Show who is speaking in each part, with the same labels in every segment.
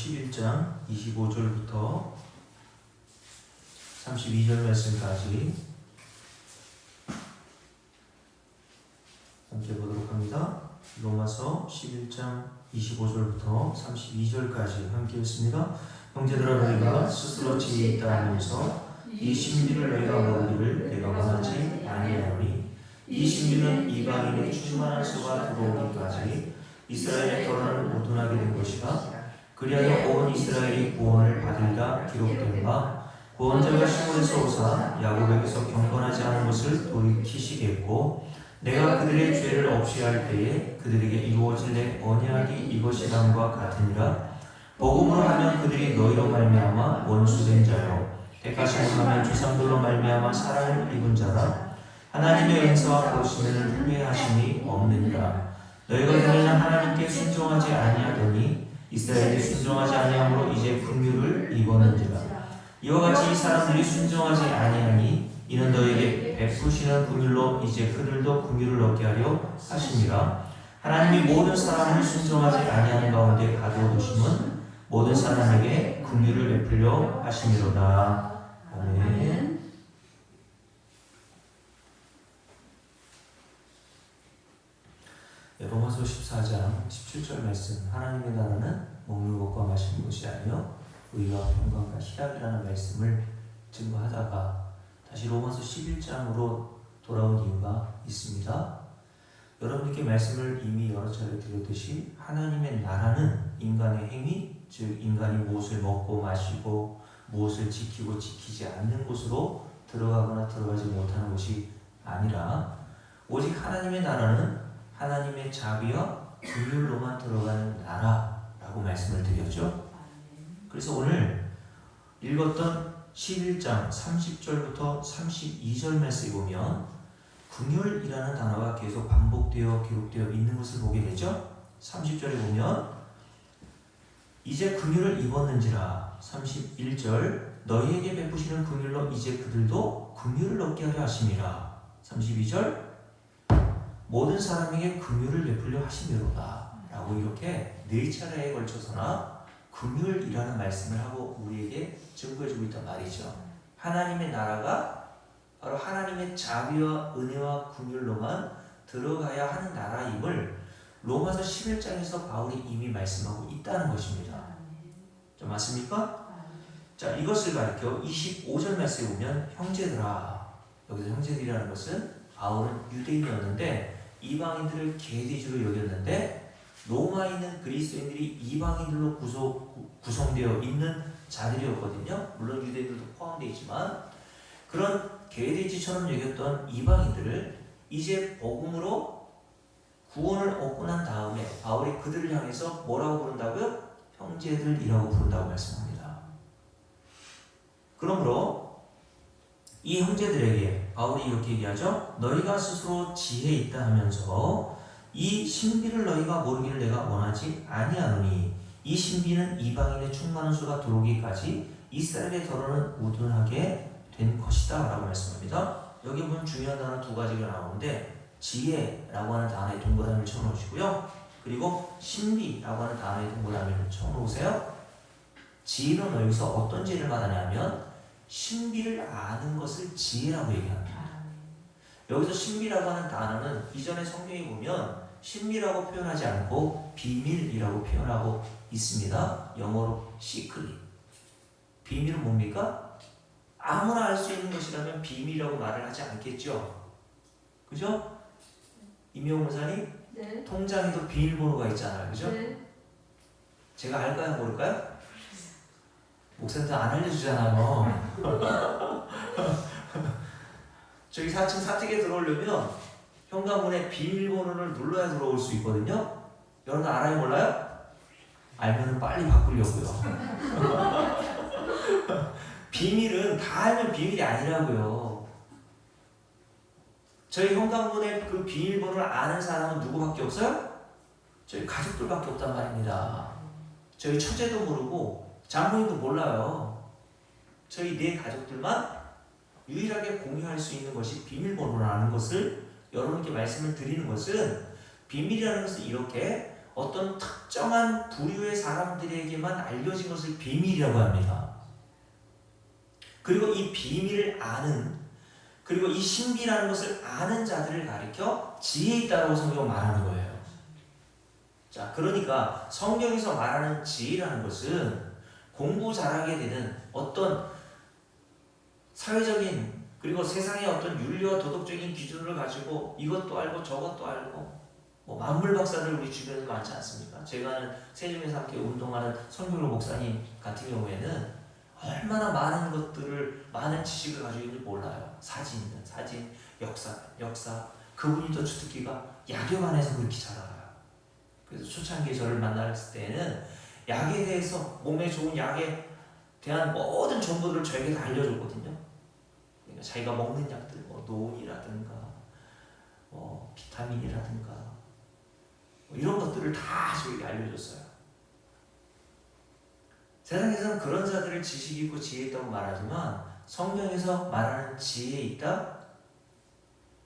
Speaker 1: 11장 25절부터 32절 말씀까지 함께 보도록 합니다. 로마서 11장 25절부터 32절까지 함께 읽습니다. 형제들아 너희가 스스로 지혜 있다 하면서 이 신비를 너희가 모르기를 내가 원하지 아니하노니 이 신비는 이방인의 충만한 수가 들어오기까지 이스라엘의 결혼을 모순하게 된 것이라. 그리하여 온 이스라엘이 구원을 받으리라 기록된 바 구원자가 시몬에서 오사 야곱에게서 경건하지 않은 것을 돌이키시겠고 내가 그들의 죄를 없이 할 때에 그들에게 이루어질 내 언약이 이것이람과 같으니라. 복음으로 하면 그들이 너희로 말미암아 원수된 자요 택하심으로 하면 조상들로 말미암아 사랑을 입은 자라. 하나님의 은사와 보시면은 후회하심이 없느니라. 너희가 전에는 하나님께 순종하지 아니하더니 이스라엘이 순종하지 아니함으로 이제 긍휼을 입었는지라. 이와 같이 이 사람들이 순종하지 아니하니 이는 너희에게 베푸시는 긍휼로 이제 그들도 긍휼을 얻게 하려 하심이라. 하나님이 모든 사람을 순종하지 아니하는 가운데 가두어두심은 모든 사람에게 긍휼을 베풀려 하심이로다. 아멘. 로마서 14장 17절 말씀. 하나님의 나라는 먹는 것과 마시는 것이 아니요 의와 평강과 희락이라는 말씀을 증거하다가 다시 로마서 11장으로 돌아온 이유가 있습니다. 여러분께 말씀을 이미 여러 차례 드렸듯이 하나님의 나라는 인간의 행위, 즉 인간이 무엇을 먹고 마시고 무엇을 지키고 지키지 않는 곳으로 들어가거나 들어가지 못하는 것이 아니라 오직 하나님의 나라는 하나님의 자비와 긍휼로만 들어가는 나라라고 말씀을 드렸죠. 그래서 오늘 읽었던 11장 30절부터 32절 말씀에 보면 긍휼이라는 단어가 계속 반복되어 기록되어 있는 것을 보게 되죠. 30절에 보면 이제 긍휼을 입었는지라. 31절 너희에게 베푸시는 긍휼로 이제 그들도 긍휼을 얻게 하려 하심이라. 32절 모든 사람에게 긍휼을 베풀려 하심이로다 라고 이렇게 네 차례에 걸쳐서나 긍휼이라는 말씀을 하고 우리에게 증거해주고 있단 말이죠. 하나님의 나라가 바로 하나님의 자비와 은혜와 긍휼로만 들어가야 하는 나라임을 로마서 11장에서 바울이 이미 말씀하고 있다는 것입니다. 좀 맞습니까? 자, 이것을 가리켜 25절 말씀에 보면 형제들아, 여기서 형제들이라는 것은 바울은 유대인이었는데 이방인들을 계리주로 여겼는데 로마에 있는 그리스도인들이 이방인들로 구성되어 있는 자들이었거든요. 물론 유대인들도 포함되어 있지만 그런 계리지처럼 여겼던 이방인들을 이제 복음으로 구원을 얻고 난 다음에 바울이 그들을 향해서 뭐라고 부른다고요? 형제들이라고 부른다고 말씀합니다. 그러므로 이 형제들에게 바울이 이렇게 얘기하죠. 너희가 스스로 지혜 있다 하면서 이 신비를 너희가 모르기를 내가 원하지 아니하노니 이 신비는 이방인의 충만한 수가 들어오기까지 이스라엘의 결혼은 우둔하게 된 것이다 라고 말씀합니다. 여기 보면 중요한 단어 두 가지가 나오는데 지혜라고 하는 단어에 동그라미를 쳐놓으시고요. 그리고 신비라고 하는 단어에 동그라미를 쳐놓으세요. 지혜는 여기서 어떤 지혜를 말하냐면 신비를 아는 것을 지혜라고 얘기합니다. 여기서 신비라고 하는 단어는 이전에 성경에 보면 신비라고 표현하지 않고 비밀이라고 표현하고 있습니다. 영어로 secret. 비밀은 뭡니까? 아무나 알 수 있는 것이라면 비밀이라고 말을 하지 않겠죠. 그죠? 임영웅 목사님?
Speaker 2: 네.
Speaker 1: 통장에도 비밀번호가 있잖아요. 그죠?
Speaker 2: 네.
Speaker 1: 제가 알까요? 모를까요? 목사님도 안 알려주잖아요. 저기 4층 사택에 들어오려면 현관문에 비밀번호를 눌러야 들어올 수 있거든요. 여러분 알아요? 몰라요? 알면 빨리 바꾸려고요. 비밀은 다 알면 비밀이 아니라고요. 저희 현관문에 그 비밀번호를 아는 사람은 누구밖에 없어요? 저희 가족들밖에 없단 말입니다. 저희 처제도 모르고 장모님도 몰라요. 저희 네 가족들만 유일하게 공유할 수 있는 것이 비밀번호라는 것을 여러분께 말씀을 드리는 것은 비밀이라는 것은 이렇게 어떤 특정한 부류의 사람들에게만 알려진 것을 비밀이라고 합니다. 그리고 이 비밀을 아는, 그리고 이 신비라는 것을 아는 자들을 가리켜 지혜 있다라고 성경은 말하는 거예요. 자, 그러니까 성경에서 말하는 지혜라는 것은 공부 잘하게 되는 어떤 사회적인 그리고 세상의 어떤 윤리와 도덕적인 기준을 가지고 이것도 알고 저것도 알고 뭐 만물 박사들 우리 주변에 많지 않습니까? 제가 아는 세종에서 함께 운동하는 선교로 목사님 같은 경우에는 얼마나 많은 것들을 많은 지식을 가지고 있는지 몰라요. 사진, 역사 그분이 또 주특기가 약에 관해서 그렇게 잘 알아요. 그래서 초창기에 저를 만났을 때는 약에 대해서 몸에 좋은 약에 대한 모든 정보들을 저에게 다 알려줬거든요. 그러니까 자기가 먹는 약들, 뭐 노온이라든가, 뭐 비타민이라든가, 뭐 이런 것들을 다 저에게 알려줬어요. 세상에서는 그런 자들을 지식 있고 지혜 있다고 말하지만 성경에서 말하는 지혜 있다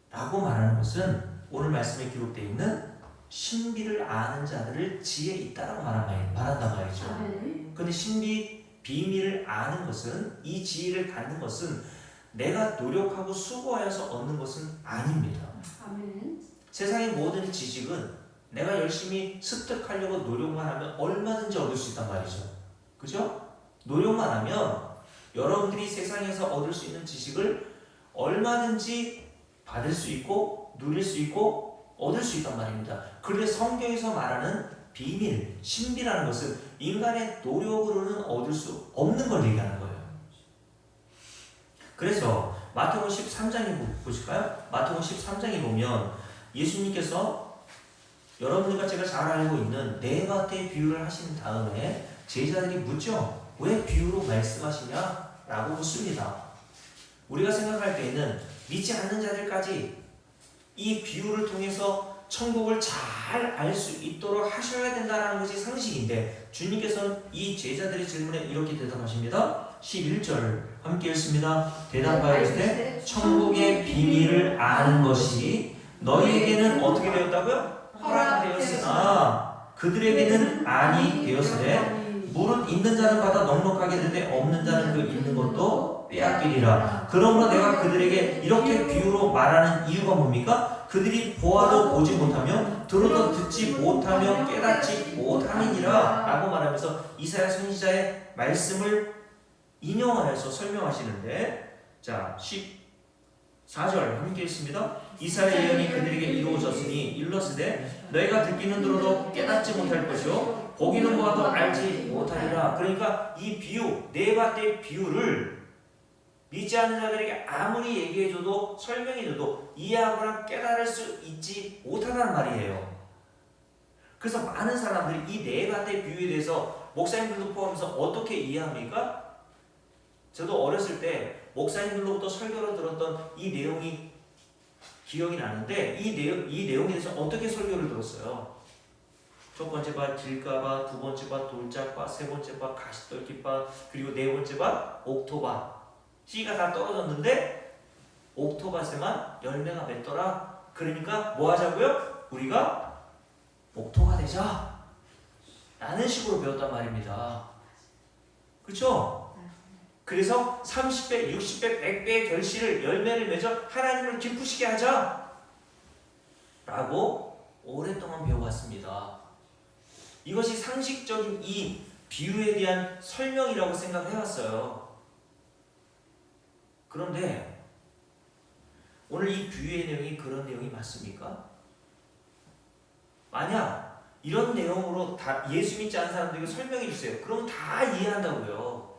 Speaker 1: 라고 말하는 것은 오늘 말씀에 기록되어 있는 신비를 아는 자들을 지혜 있다라고 말한단 말이죠. 그런데 신비, 비밀을 아는 것은, 이 지혜를 갖는 것은 내가 노력하고 수고하여서 얻는 것은 아닙니다.
Speaker 2: 아멘.
Speaker 1: 세상의 모든 지식은 내가 열심히 습득하려고 노력만 하면 얼마든지 얻을 수 있단 말이죠. 그죠? 노력만 하면 여러분들이 세상에서 얻을 수 있는 지식을 얼마든지 받을 수 있고 누릴 수 있고 얻을 수 있단 말입니다. 그런데 성경에서 말하는 비밀, 신비라는 것은 인간의 노력으로는 얻을 수 없는 걸 얘기하는 거예요. 그래서 마태복음 13장에 보실까요? 마태복음 13장에 보면 예수님께서 여러분들과 제가 잘 알고 있는 네 가지 비유를 하신 다음에 제자들이 묻죠. 왜 비유로 말씀하시냐? 라고 묻습니다. 우리가 생각할 때에는 믿지 않는 자들까지 이 비유를 통해서 천국을 잘 알 수 있도록 하셔야 된다는 것이 상식인데 주님께서는 이 제자들의 질문에 이렇게 대답하십니다. 11절 함께 읽습니다. 대답하여 이르시되 천국의 비밀을 아는 것이 너희에게는 어떻게 되었다고요? 허락되었으나 그들에게는 아니 되었으되 물은 있는 자는 받아 넉넉하게 되는데 없는 자는 그 있는 것도 빼앗기리라. 그러므로 내가 그들에게 이렇게 비유로 말하는 이유가 뭡니까? 그들이 보아도 보지 못하며 들어도 듣지 못하며 깨닫지 못함이니라 라고 말하면서 이사야 선지자의 말씀을 인용하여서 설명하시는데, 자 14절 함께 읽습니다. 이사야의 예언이 그들에게 이루어졌으니 일러스되 너희가 듣기는 들어도 깨닫지 못할 것이요 보기는 보아도 알지 못하리라. 그러니까 이 비유, 네 가지 비유를 믿지 않는 자들에게 아무리 얘기해줘도 설명해줘도 이해하거나 깨달을 수 있지 못하다는 말이에요. 그래서 많은 사람들이 이 네 가지 비유에 대해서 목사님들도 포함해서 어떻게 이해합니까? 저도 어렸을 때 목사님들로부터 설교를 들었던 이 내용이 기억이 나는데 이 내용에 대해서 어떻게 설교를 들었어요? 첫 번째 밭 길가밭, 두 번째 밭 돌짝밭, 세 번째 밭 가시떨기밭, 그리고 네 번째 밭 옥토밭. 씨가 다 떨어졌는데 옥토밭에만 열매가 맺더라. 그러니까 뭐 하자고요? 우리가 옥토가 되자 라는 식으로 배웠단 말입니다. 그렇죠? 그래서 30배, 60배, 100배의 결실을 열매를 맺어 하나님을 기쁘시게 하자 라고 오랫동안 배워왔습니다. 이것이 상식적인 이 비유에 대한 설명이라고 생각해왔어요. 그런데 오늘 이 비유의 내용이 그런 내용이 맞습니까? 만약 이런 내용으로 다 예수 믿지 않는 사람들에게 설명해 주세요. 그럼 다 이해한다고요.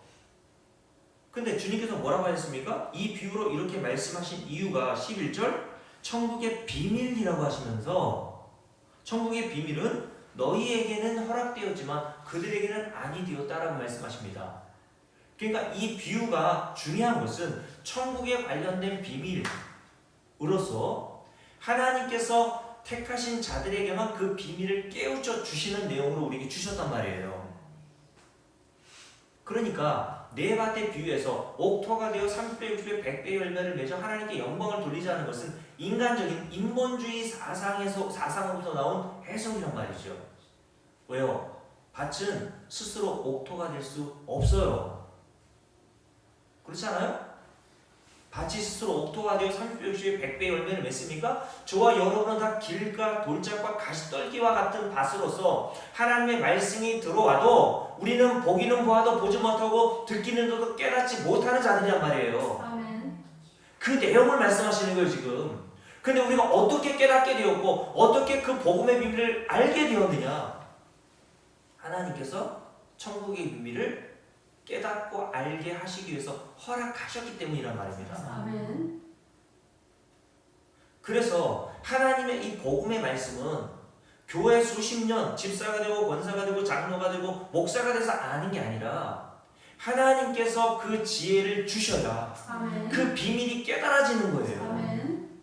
Speaker 1: 근데 주님께서 뭐라고 하셨습니까? 이 비유로 이렇게 말씀하신 이유가 11절 천국의 비밀이라고 하시면서 천국의 비밀은 너희에게는 허락되었지만 그들에게는 아니 되었다라고 말씀하십니다. 그러니까 이 비유가 중요한 것은 천국에 관련된 비밀으로서 하나님께서 택하신 자들에게만 그 비밀을 깨우쳐 주시는 내용으로 우리에게 주셨단 말이에요. 그러니까 네 밭의 비유에서 옥토가 되어 30배, 60배, 100배 열매를 맺어 하나님께 영광을 돌리자는 것은 인간적인 인본주의 사상으로부터 나온 해석이란 말이죠. 왜요? 밭은 스스로 옥토가 될 수 없어요. 그렇지 않아요? 밭이 스스로 옥토가 되어 30배, 60배, 100배 열매를 맺습니까? 저와 여러분은 다 길과 돌짝과 가시떨기와 같은 밭으로서 하나님의 말씀이 들어와도 우리는 보기는 보아도 보지 못하고 듣기는도 깨닫지 못하는 자들이란 말이에요.
Speaker 2: 아멘.
Speaker 1: 그 내용을 말씀하시는 거예요 지금. 근데 우리가 어떻게 깨닫게 되었고 어떻게 그 복음의 비밀을 알게 되었느냐? 하나님께서 천국의 비밀을 깨닫고 알게 하시기 위해서 허락하셨기 때문이란 말입니다.
Speaker 2: 아멘.
Speaker 1: 그래서 하나님의 이 복음의 말씀은 교회 수십 년 집사가 되고 권사가 되고 장로가 되고 목사가 돼서 아는 게 아니라 하나님께서 그 지혜를 주셔야
Speaker 2: 아멘.
Speaker 1: 그 비밀이 깨달아지는 거예요.
Speaker 2: 아멘.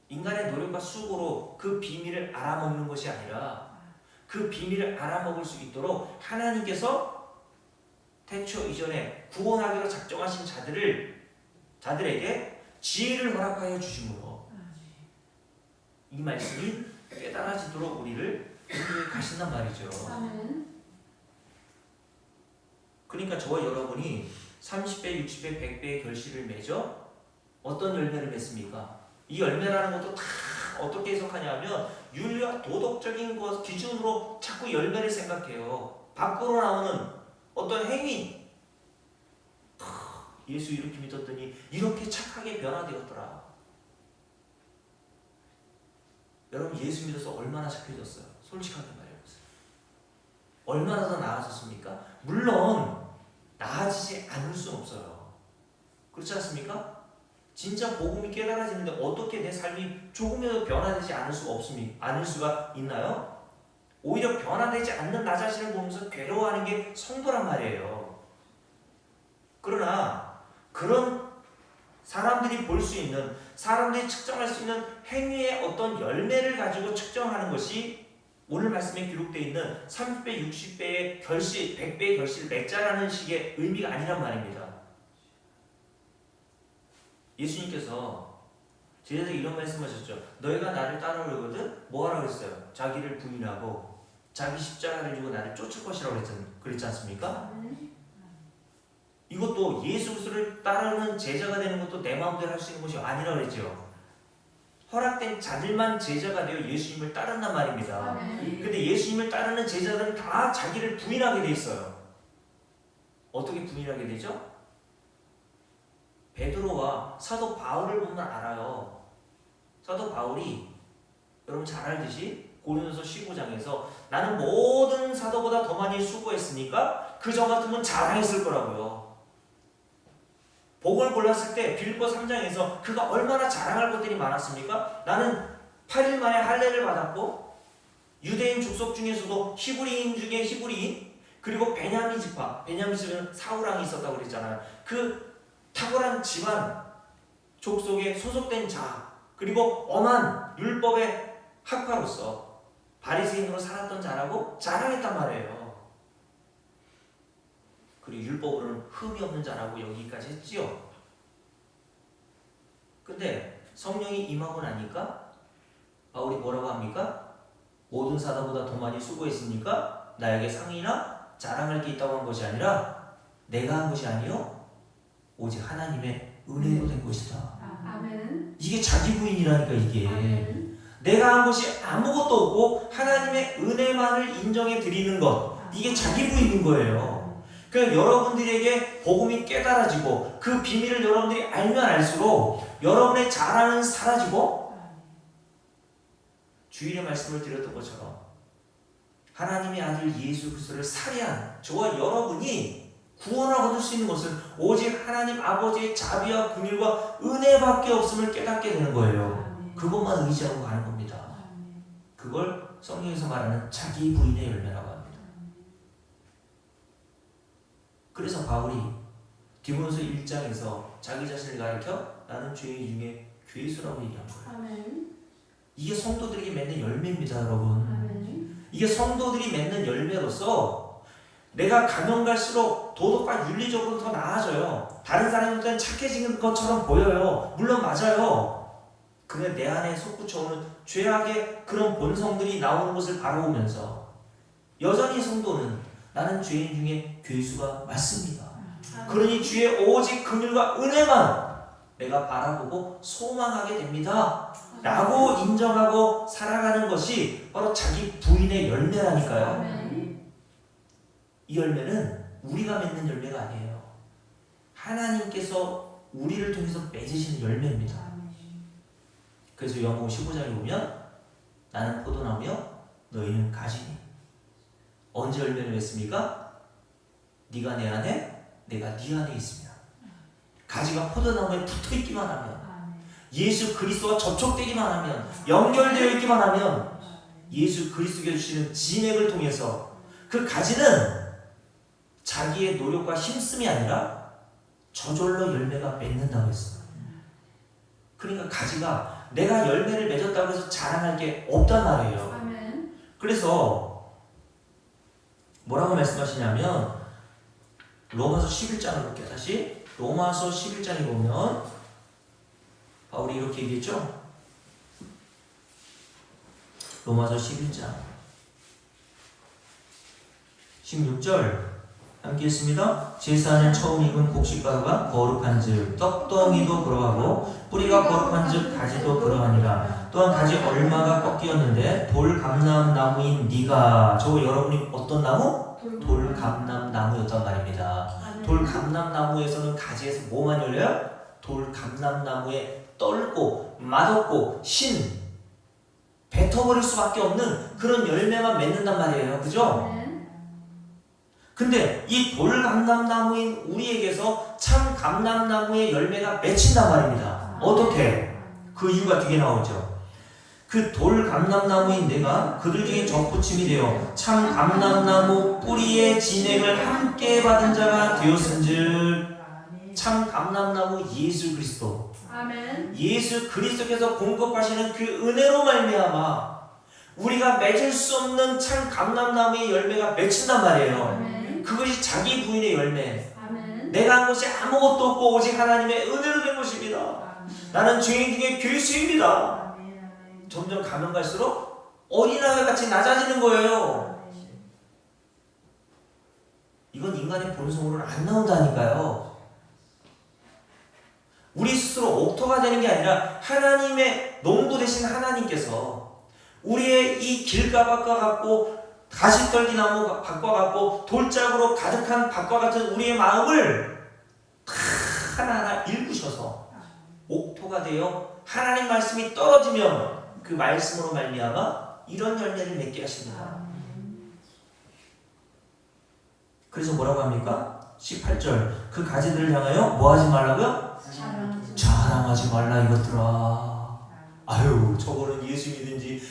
Speaker 1: 인간의 노력과 수고로 그 비밀을 알아먹는 것이 아니라 그 비밀을 알아먹을 수 있도록 하나님께서 태초 이전에 구원하기로 작정하신 자들에게 지혜를 허락하여 주심으로 이 말씀이 깨달아지도록 우리를 인도해 가신단 말이죠.
Speaker 2: 아멘.
Speaker 1: 그러니까 저와 여러분이 30배, 60배, 100배의 결실을 맺어 어떤 열매를 맺습니까? 이 열매라는 것도 다 어떻게 해석하냐면 윤리와 도덕적인 것 기준으로 자꾸 열매를 생각해요. 밖으로 나오는 어떤 행위, 예수 이렇게 믿었더니 이렇게 착하게 변화되었더라. 여러분 예수 믿어서 얼마나 착해졌어요? 솔직하게 말해보세요. 얼마나 더 나아졌습니까? 물론 나아지지 않을 수 없어요. 그렇지 않습니까? 진짜 복음이 깨달아지는데 어떻게 내 삶이 조금이라도 변화되지 않을 수가 있나요? 오히려 변화되지 않는 나 자신을 보면서 괴로워하는 게 성도란 말이에요. 그러나 그런 사람들이 볼 수 있는, 사람들이 측정할 수 있는 행위의 어떤 열매를 가지고 측정하는 것이 오늘 말씀에 기록되어 있는 30배, 60배의 결실, 100배의 결실을 맺자라는 식의 의미가 아니란 말입니다. 예수님께서 제자들에게 이런 말씀하셨죠. 너희가 나를 따라오려거든 뭐 하라고 했어요? 자기를 부인하고 자기 십자가를 지고 나를 쫓을 것이라고 그랬지 않습니까?
Speaker 2: 아멘.
Speaker 1: 이것도 예수 그리스도를 따르는 제자가 되는 것도 내 마음대로 할 수 있는 것이 아니라고 그랬죠. 허락된 자들만 제자가 되어 예수님을 따른단 말입니다.
Speaker 2: 아멘.
Speaker 1: 근데 예수님을 따르는 제자들은 다 자기를 부인하게 돼 있어요. 어떻게 부인하게 되죠? 베드로와 사도 바울을 보면 알아요. 사도 바울이 여러분 잘 알듯이 고린도서 15장에서 나는 모든 사도보다 더 많이 수고했으니까 그저 같으면 자랑했을 거라고요. 복을 골랐을 때 빌립보 3장에서 그가 얼마나 자랑할 것들이 많았습니까? 나는 8일 만에 할례를 받았고 유대인 족속 중에서도 히브리인 중에 히브리인 그리고 베냐민 집은 사울왕이 있었다고 그랬잖아요. 그 탁월한 집안 족속에 소속된 자 그리고 엄한 율법의 학파로서 바리새인으로 살았던 자라고 자랑했단 말이에요. 그리고 율법으로는 흠이 없는 자라고 여기까지 했지요. 근데 성령이 임하고 나니까 바울이 뭐라고 합니까? 모든 사도보다 더 많이 수고했으니까 나에게 상이나 자랑할 게 있다고 한 것이 아니라 내가 한 것이 아니요 오직 하나님의 은혜로 된 것이다.
Speaker 2: 아멘.
Speaker 1: 이게 자기 부인이라니까 이게.
Speaker 2: 아멘.
Speaker 1: 내가 한 것이 아무것도 없고 하나님의 은혜만을 인정해 드리는 것. 이게 자기 부인인 거예요. 그러니까 여러분들에게 복음이 깨달아지고 그 비밀을 여러분들이 알면 알수록 여러분의 자랑은 사라지고 주일에 말씀을 드렸던 것처럼 하나님의 아들 예수 그리스도를 살해한 저와 여러분이 구원을 얻을 수 있는 것은 오직 하나님 아버지의 자비와 긍휼과 은혜밖에 없음을 깨닫게 되는 거예요. 그것만 의지하고 가는 겁니다. 그걸 성경에서 말하는 자기 부인의 열매라고 합니다. 그래서 바울이 디모데서 1장에서 자기 자신을 가리켜 나는 죄인 중에 괴수라고 얘기한 거예요.
Speaker 2: 아멘.
Speaker 1: 이게 성도들에게 맺는 열매입니다, 여러분.
Speaker 2: 아멘.
Speaker 1: 이게 성도들이 맺는 열매로서 내가 가면 갈수록 도덕과 윤리적으로 더 나아져요. 다른 사람들은 착해지는 것처럼 보여요. 물론 맞아요. 그게 내 안에 솟구쳐오는 죄악의 그런 본성들이 나오는 것을 바라보면서 여전히 성도는 나는 죄인 중에 괴수가 맞습니다. 그러니 주의 오직 긍휼과 은혜만 내가 바라보고 소망하게 됩니다. 라고 인정하고 살아가는 것이 바로 자기 부인의 열매라니까요.
Speaker 2: 아멘.
Speaker 1: 이 열매는 우리가 맺는 열매가 아니에요. 하나님께서 우리를 통해서 맺으시는 열매입니다. 그래서 요한복음 15장에 보면 나는 포도나무요 너희는 가지니. 언제 열매를 맺습니까? 네가 내 안에 내가 네 안에 있으면. 가지가 포도나무에 붙어있기만 하면, 예수 그리스도와 접촉되기만 하면, 연결되어 있기만 하면 예수 그리스도가 주시는 진액을 통해서 그 가지는 자기의 노력과 힘씀이 아니라 저절로 열매가 맺는다고 했어요. 그러니까 가지가 내가 열매를 맺었다고 해서 자랑할 게 없단 말이에요.
Speaker 2: 아멘.
Speaker 1: 그래서 뭐라고 말씀하시냐면 로마서 11장을 볼게요. 다시 로마서 11장에 보면 바울이 이렇게 얘기했죠. 로마서 11장 16절 함께 했습니다. 제사는 처음 익은 곡식가루가 거룩한즉 떡덩이도 그러하고 뿌리가 거룩한즉 가지도 그러하니라. 또한 가지 얼마가 꺾이었는데 돌감람나무인 네가, 저 여러분이 어떤 나무? 돌감람나무였단 말입니다. 돌감람나무에서는 가지에서 뭐만 열려요? 돌감람나무에 떨고 맛없고 신 뱉어버릴 수밖에 없는 그런 열매만 맺는단 말이에요. 그죠? 근데 이 돌감람나무인 우리에게서 참 감람나무의 열매가 맺힌단 말입니다. 어떻게? 그 이유가 뒤에 나오죠. 그 돌감람나무인 내가 그들 중에 접붙임이 되어 참 감람나무 뿌리의 진액을 함께 받은 자가 되었은즉. 참 감람나무 예수 그리스도.
Speaker 2: 아멘.
Speaker 1: 예수 그리스도께서 공급하시는 그 은혜로 말미암아 우리가 맺을 수 없는 참 감람나무의 열매가 맺힌단 말이에요.
Speaker 2: 아멘.
Speaker 1: 그것이 자기 부인의 열매.
Speaker 2: 아멘.
Speaker 1: 내가 한 것이 아무것도 없고 오직 하나님의 은혜로 된 것입니다. 나는 죄인 중에 괴수입니다. 점점 가면 갈수록 어린아이 같이 낮아지는 거예요. 이건 인간의 본성으로는 안 나온다니까요. 우리 스스로 옥토가 되는 게 아니라 하나님의 농부 되신 하나님께서 우리의 이 길가밭과 같고 가시떨기나무 밭과 같고 돌짝으로 가득한 밭과 같은 우리의 마음을 하나하나 일구셔서 옥토가 되어 하나님 말씀이 떨어지면 그 말씀으로 말미암아 이런 열매를 맺게 하십니다. 그래서 뭐라고 합니까? 18절 그 가지들을 향하여 뭐 하지 말라고요? 자랑하지 말라 이것들아. 아유 저거는 예수 믿은 지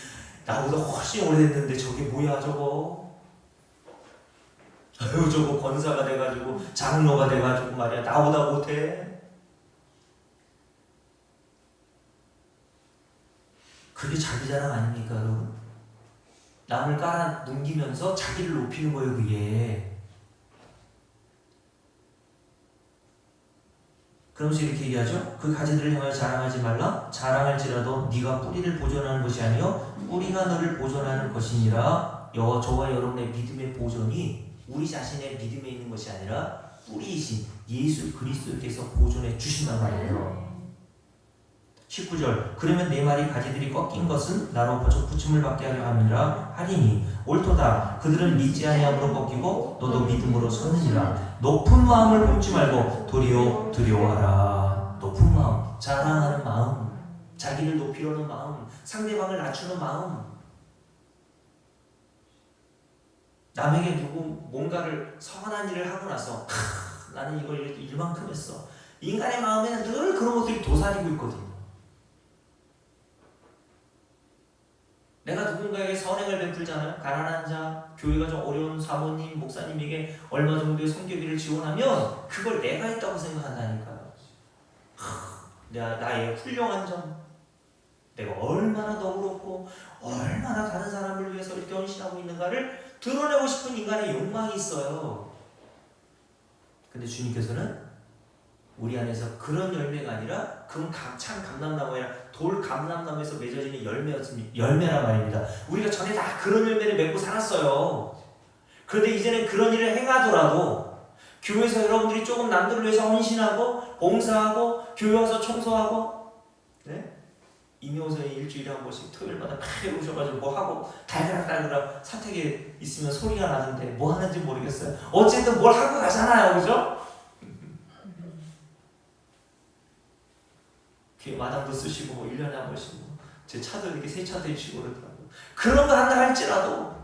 Speaker 1: 나보다 훨씬 오래됐는데 저게 뭐야 저거. 아유 저거 권사가 돼가지고 장로가 돼가지고 말이야 나보다 못해. 그게 자기 자랑 아닙니까 여러분? 남을 깔아 넘기면서 자기를 높이는 거예요 그게. 그러면서 이렇게 얘기하죠. 그 가지들을 향하여 자랑하지 말라. 자랑할지라도 네가 뿌리를 보존하는 것이 아니요 뿌리가 너를 보존하는 것이니라. 저와 여러분의 믿음의 보존이 우리 자신의 믿음에 있는 것이 아니라 뿌리이신 예수 그리스도께서 보존해 주신단 말이에요. 19절 그러면 내 말이 가지들이 꺾인 것은 나로 붙임을 받게 하려 함이라 하리니 옳도다. 그들은 믿지 아니함으로 꺾이고 너도 믿음으로 서느니라. 높은 마음을 품지 말고 도리어 두려워하라. 높은 마음, 자랑하는 마음, 자기를 높이려는 마음, 상대방을 낮추는 마음. 남에게 뭔가를 선한 일을 하고 나서 나는 이걸 일만큼 했어. 인간의 마음에는 늘 그런 것들이 도사리고 있거든요. 내가 누군가에게 선행을 베풀잖아요. 가난한 자, 교회가 좀 어려운 사모님, 목사님에게 얼마 정도의 성교비를 지원하면 그걸 내가 했다고 생각한다니까요. 나의 훌륭한 점, 내가 얼마나 너그럽고 얼마나 다른 사람을 위해서 이렇게 헌신하고 있는가를 드러내고 싶은 인간의 욕망이 있어요. 근데 주님께서는 우리 안에서 그런 열매가 아니라 그건 참 감람나무가 아니라 돌 감람나무에서 맺어지는 열매란 말입니다. 우리가 전에 다 그런 열매를 맺고 살았어요. 그런데 이제는 그런 일을 행하더라도 교회에서 여러분들이 조금 남들을 위해서 헌신하고 봉사하고 교회 와서 청소하고, 네? 임효선이 일주일에 한 번씩 토요일마다 크게 오셔가지고 뭐 하고 달그락달그락 사택에 있으면 소리가 나는데 뭐 하는지 모르겠어요. 어쨌든 뭘 하고 가잖아요, 그죠? 마당도 쓰시고 뭐 1년에 한 번씩 제 차도 이렇게 세차도 해주시고 그러더라고요. 그런 거 한다 할지라도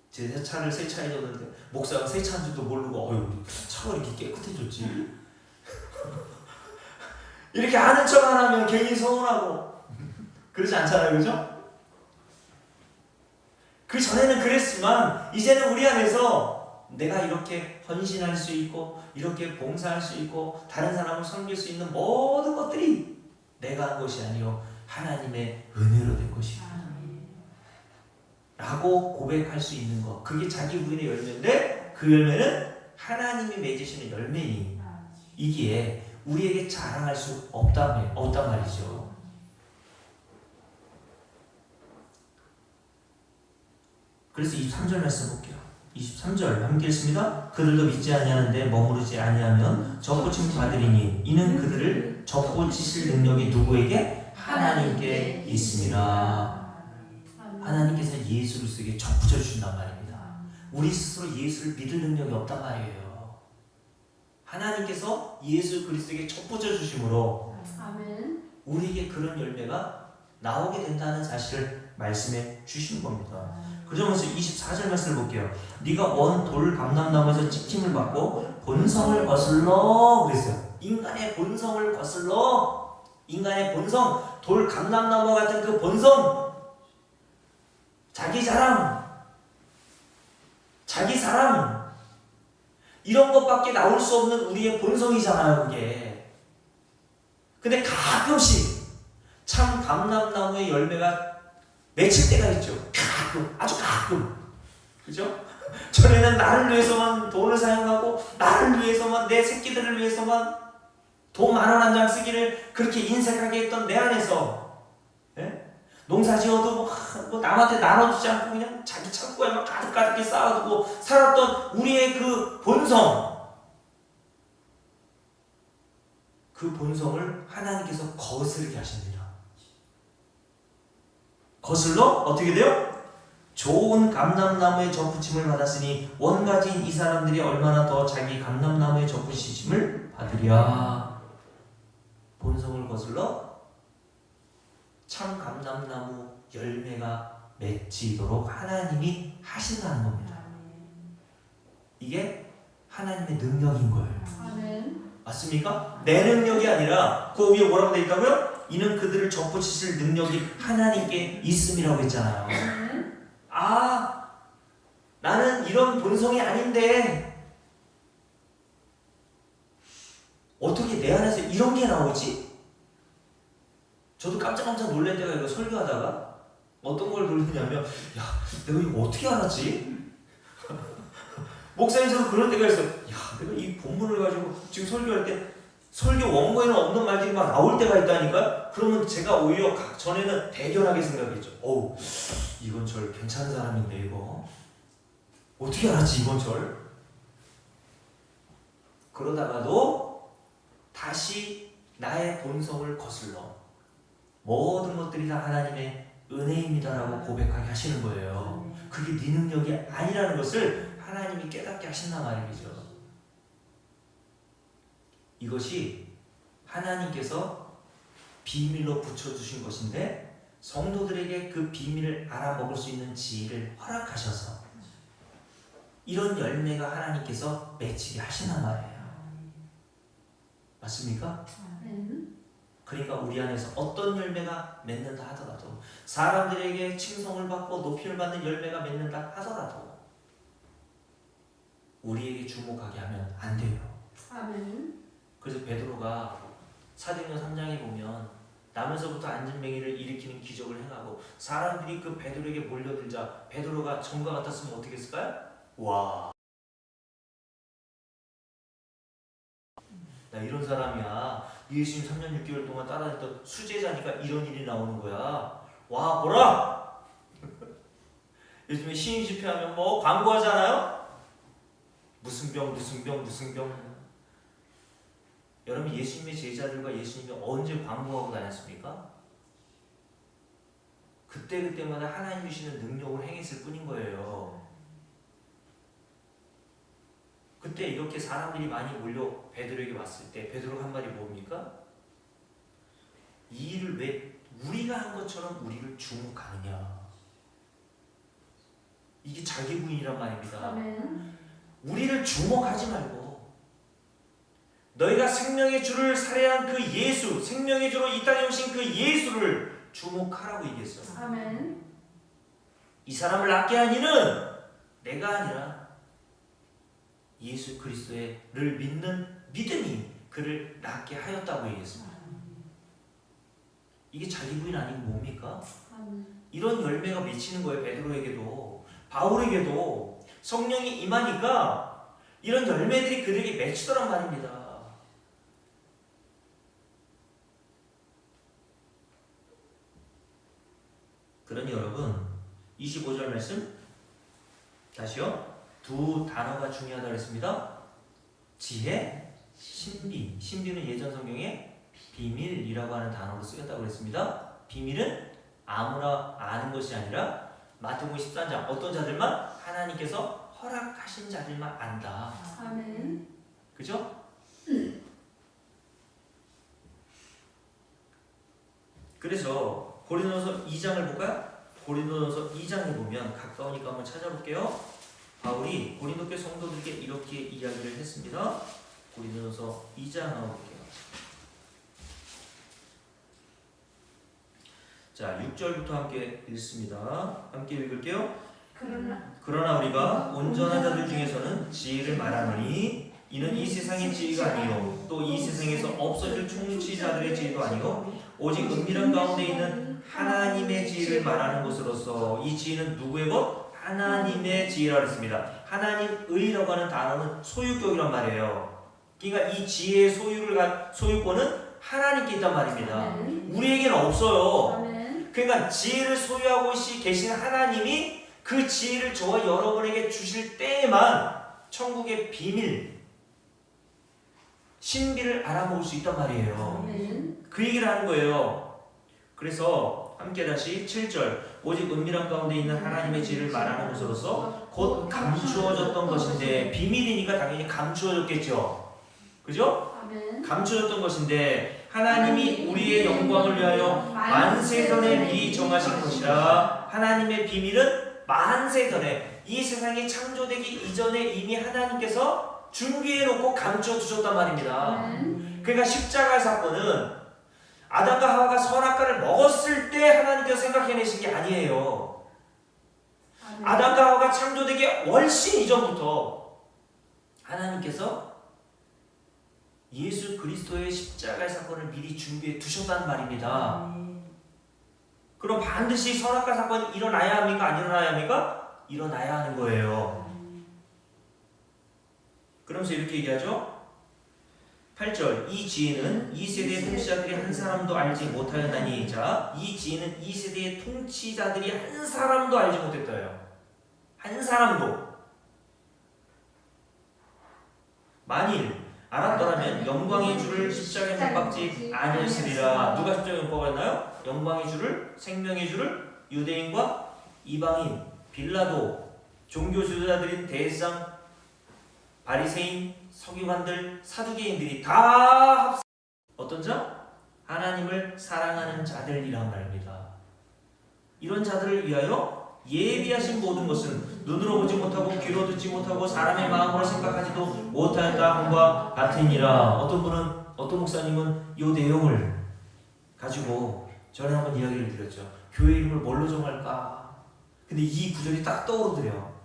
Speaker 1: 제 차를 세차해줬는데 목사가 세차한 줄도 모르고 어휴 차가 이렇게 깨끗해졌지 이렇게 아는 척 안 하면 괜히 서운하고 그러지 않잖아요, 그죠? 그 전에는 그랬지만 이제는 우리 안에서 내가 이렇게 헌신할 수 있고 이렇게 봉사할 수 있고 다른 사람을 섬길 수 있는 모든 것들이 내가 한 것이 아니요 하나님의 은혜로 된 것이다 라고 고백할 수 있는 것, 그게 자기 부인의 열매인데 그 열매는 하나님이 맺으시는 열매니 이기에 우리에게 자랑할 수 없단 말이죠. 그래서 23절 말씀 볼게요. 23절 함께 읽습니다. 그들도 믿지 아니하는데 머무르지 아니하면 접붙임 받으리니 이는 그들을 접붙이실 능력이 누구에게? 하나님께 있습니다. 하나님께서 예수 그리스도에게 접붙여 주신단 말입니다. 우리 스스로 예수를 믿을 능력이 없단 말이에요. 하나님께서 예수 그리스도에게 접붙여 주심으로
Speaker 2: 아멘.
Speaker 1: 우리에게 그런 열매가 나오게 된다는 사실을 말씀해 주시는 겁니다. 그러면서 24절 말씀을 볼게요. 네가 원 돌 감람나무에서 찍힘을 받고 본성을 거슬러 그랬어요. 인간의 본성을 거슬러, 인간의 본성, 돌 감람나무 같은 그 본성, 자기 자랑, 자기 사랑, 이런 것밖에 나올 수 없는 우리의 본성이잖아요, 그게. 근데 가끔씩 참 감람나무의 열매가 맺힐 때가 있죠. 가끔, 아주 가끔. 그죠? 전에는 나를 위해서만 돈을 사용하고 나를 위해서만 내 새끼들을 위해서만 돈 10,000원 한 장 쓰기를 그렇게 인색하게 했던 내 안에서, 예? 농사 지어도 뭐 남한테 나눠주지 않고 그냥 자기 창고에 막 가득가득히 쌓아두고 살았던 우리의 그 본성, 그 본성을 하나님께서 거스르게 하십니다. 거슬러 어떻게 돼요? 좋은 감람나무의 접붙임을 받았으니 원가지인 이 사람들이 얼마나 더 자기 감람나무의 접붙이심을 받으랴. 본성을 거슬러 참 감람나무 열매가 맺히도록 하나님이 하신다는 겁니다. 이게 하나님의 능력인 거예요.
Speaker 2: 아멘.
Speaker 1: 맞습니까? 내 능력이 아니라 그 위에 뭐라고 되어 있다고요? 이는 그들을 접붙이실 능력이 하나님께 있음이라고 했잖아요. 아, 나는 이런 본성이 아닌데 어떻게 내 안에서 이런 게 나오지? 저도 깜짝깜짝 놀란 때가 이거 설교하다가 어떤 걸 놀랐냐면, 야, 내가 이거 어떻게 알았지? 목사님께서 그런 때가 있어요. 야, 내가 이 본문을 가지고 지금 설교할 때 설교 원고에는 없는 말들이 막 나올 때가 있다니까요. 그러면 제가 오히려 전에는 대견하게 생각했죠. 어우, 이건 절 괜찮은 사람인데 이거 어떻게 알았지 이건 절? 그러다가도 다시 나의 본성을 거슬러 모든 것들이 다 하나님의 은혜입니다라고 고백하게 하시는 거예요. 그게 네 능력이 아니라는 것을 하나님이 깨닫게 하신단 말이죠. 이것이 하나님께서 비밀로 붙여주신 것인데 성도들에게 그 비밀을 알아먹을 수 있는 지혜를 허락하셔서 이런 열매가 하나님께서 맺히게 하신단 말이에요. 맞습니까? 그러니까 우리 안에서 어떤 열매가 맺는다 하더라도, 사람들에게 칭송을 받고 높임을 받는 열매가 맺는다 하더라도 우리에게 주목하게 하면 안 돼요.
Speaker 2: 아멘.
Speaker 1: 그래서 베드로가 사도행전 3장에 보면 나면서부터 안진뱅이를 일으키는 기적을 행하고 사람들이 그 베드로에게 몰려들자 베드로가 전과 같았으면 어떻게 했을까요? 와, 나 이런 사람이야. 예수님 3년 6개월 동안 따라했던 수제자니까 이런 일이 나오는 거야. 와 보라. 요즘에 시인 집회하면 뭐 광고하잖아요. 무슨 병 무슨 병 무슨 병. 여러분 예수님의 제자들과 예수님이 언제 광고하고 다녔습니까? 그때그때마다 하나님 주시는 능력을 행했을 뿐인 거예요. 그때 이렇게 사람들이 많이 몰려 베드로에게 왔을 때 베드로가 한 말이 뭡니까? 이 일을 왜 우리가 한 것처럼 우리를 주목하느냐. 이게 자기 부인이란 말입니다.
Speaker 2: 아멘.
Speaker 1: 우리를 주목하지 말고 너희가 생명의 주를 살해한 그 예수, 생명의 주로 이 땅에 오신 그 예수를 주목하라고 얘기했어요.
Speaker 2: 아멘.
Speaker 1: 이 사람을 낫게 한 이는 내가 아니라 예수 그리스도를 믿는 믿음이 그를 낫게 하였다고 얘기했습니다. 이게 자기 부인 아니고 뭡니까?
Speaker 2: 아멘.
Speaker 1: 이런 열매가 맺히는 거예요. 베드로에게도 바울에게도 성령이 임하니까 이런 열매들이 그들에게 맺히더란 말입니다. 그러니 여러분 25절 말씀 다시요. 두 단어가 중요하다고 했습니다. 지혜, 신비. 신비는 예전 성경에 비밀이라고 하는 단어로 쓰였다고 했습니다. 비밀은 아무나 아는 것이 아니라 마태복음 14장 어떤 자들만 하나님께서 허락하신 자들만 안다.
Speaker 2: 아멘.
Speaker 1: 그죠? 그래서 고린도전서 2장을 볼까요? 고린도전서 2장에 보면 가까우니까 한번 찾아볼게요. 바울이 고린도교 성도들에게 이렇게 이야기를 했습니다. 고린도전서 2장 나와볼게요. 자, 6절부터 함께 읽습니다. 함께 읽을게요. 그러나 우리가 온전한 자들 중에서는 지혜를 말하노니 이는 이 세상의 지혜가 아니요 또 이 세상에서 없어질 총치자들의 지혜도 아니요 오직 은밀한 가운데 있는 하나님의 지혜를 말하는 것으로서 이 지혜는 누구의 것? 하나님의 지혜라고 했습니다. 하나님의라고 하는 단어는 소유격이란 말이에요. 그러니까 이 지혜의 소유권은 하나님께 있단 말입니다. 우리에게는 없어요.
Speaker 2: 아멘.
Speaker 1: 그러니까 지혜를 소유하고 계신 하나님이 그 지혜를 저와 여러분에게 주실 때에만 천국의 비밀, 신비를 알아볼 수 있단 말이에요.
Speaker 2: 아멘.
Speaker 1: 그 얘기를 하는 거예요. 그래서 함께 다시 7절 오직 은밀한 가운데 있는 하나님의 지혜를 말하는 것으로서 곧 감추어졌던 것인데 비밀이니까 당연히 감추어졌겠죠. 그죠?
Speaker 2: 아멘.
Speaker 1: 감추어졌던 것인데 하나님이 우리의 영광을 위하여 만세전에 미리 정하신 것이라. 하나님의 비밀은 만세전에 이 세상이 창조되기 이전에 이미 하나님께서 준비해놓고 감추어 두셨단 말입니다.
Speaker 2: 아멘.
Speaker 1: 그러니까 십자가 사건은 아담과 하와가 선악과를 먹었을 때 하나님께서 생각해내신 게 아니에요.
Speaker 2: 아멘.
Speaker 1: 아담과 하와가 창조되기 훨씬 이전부터 하나님께서 예수 그리스도의 십자가의 사건을 미리 준비해 두셨다는 말입니다. 그럼 반드시 선악과 사건이 일어나야 합니까? 안 일어나야 합니까? 일어나야 하는 거예요. 그러면서 이렇게 얘기하죠. 8절 이 지혜는 이 세대의 통치자들이 한 사람도 알지 못하였나니. 자, 이 지혜는 이 세대의 통치자들이 한 사람도 알지 못했다요. 한 사람도. 만일 알았더라면 영광의 주를 십자가에 못 박지 아니었으리라. 누가 십자가에 못 박았나요? 영광의 주를, 생명의 주를 유대인과 이방인, 빌라도, 종교 지도자들인 대제사장, 바리새인, 서기관들, 사두개인들이 다 합 어떤 자? 하나님을 사랑하는 자들이란 말입니다. 이런 자들을 위하여 예비하신 모든 것은 눈으로 보지 못하고 귀로 듣지 못하고 사람의 마음으로 생각하지도 못하였다 함과 같으니라. 어떤 목사님은 이 내용을 가지고 전에 한번 이야기를 드렸죠. 교회 이름을 뭘로 정할까? 근데 이 구절이 딱 떠오르더래요.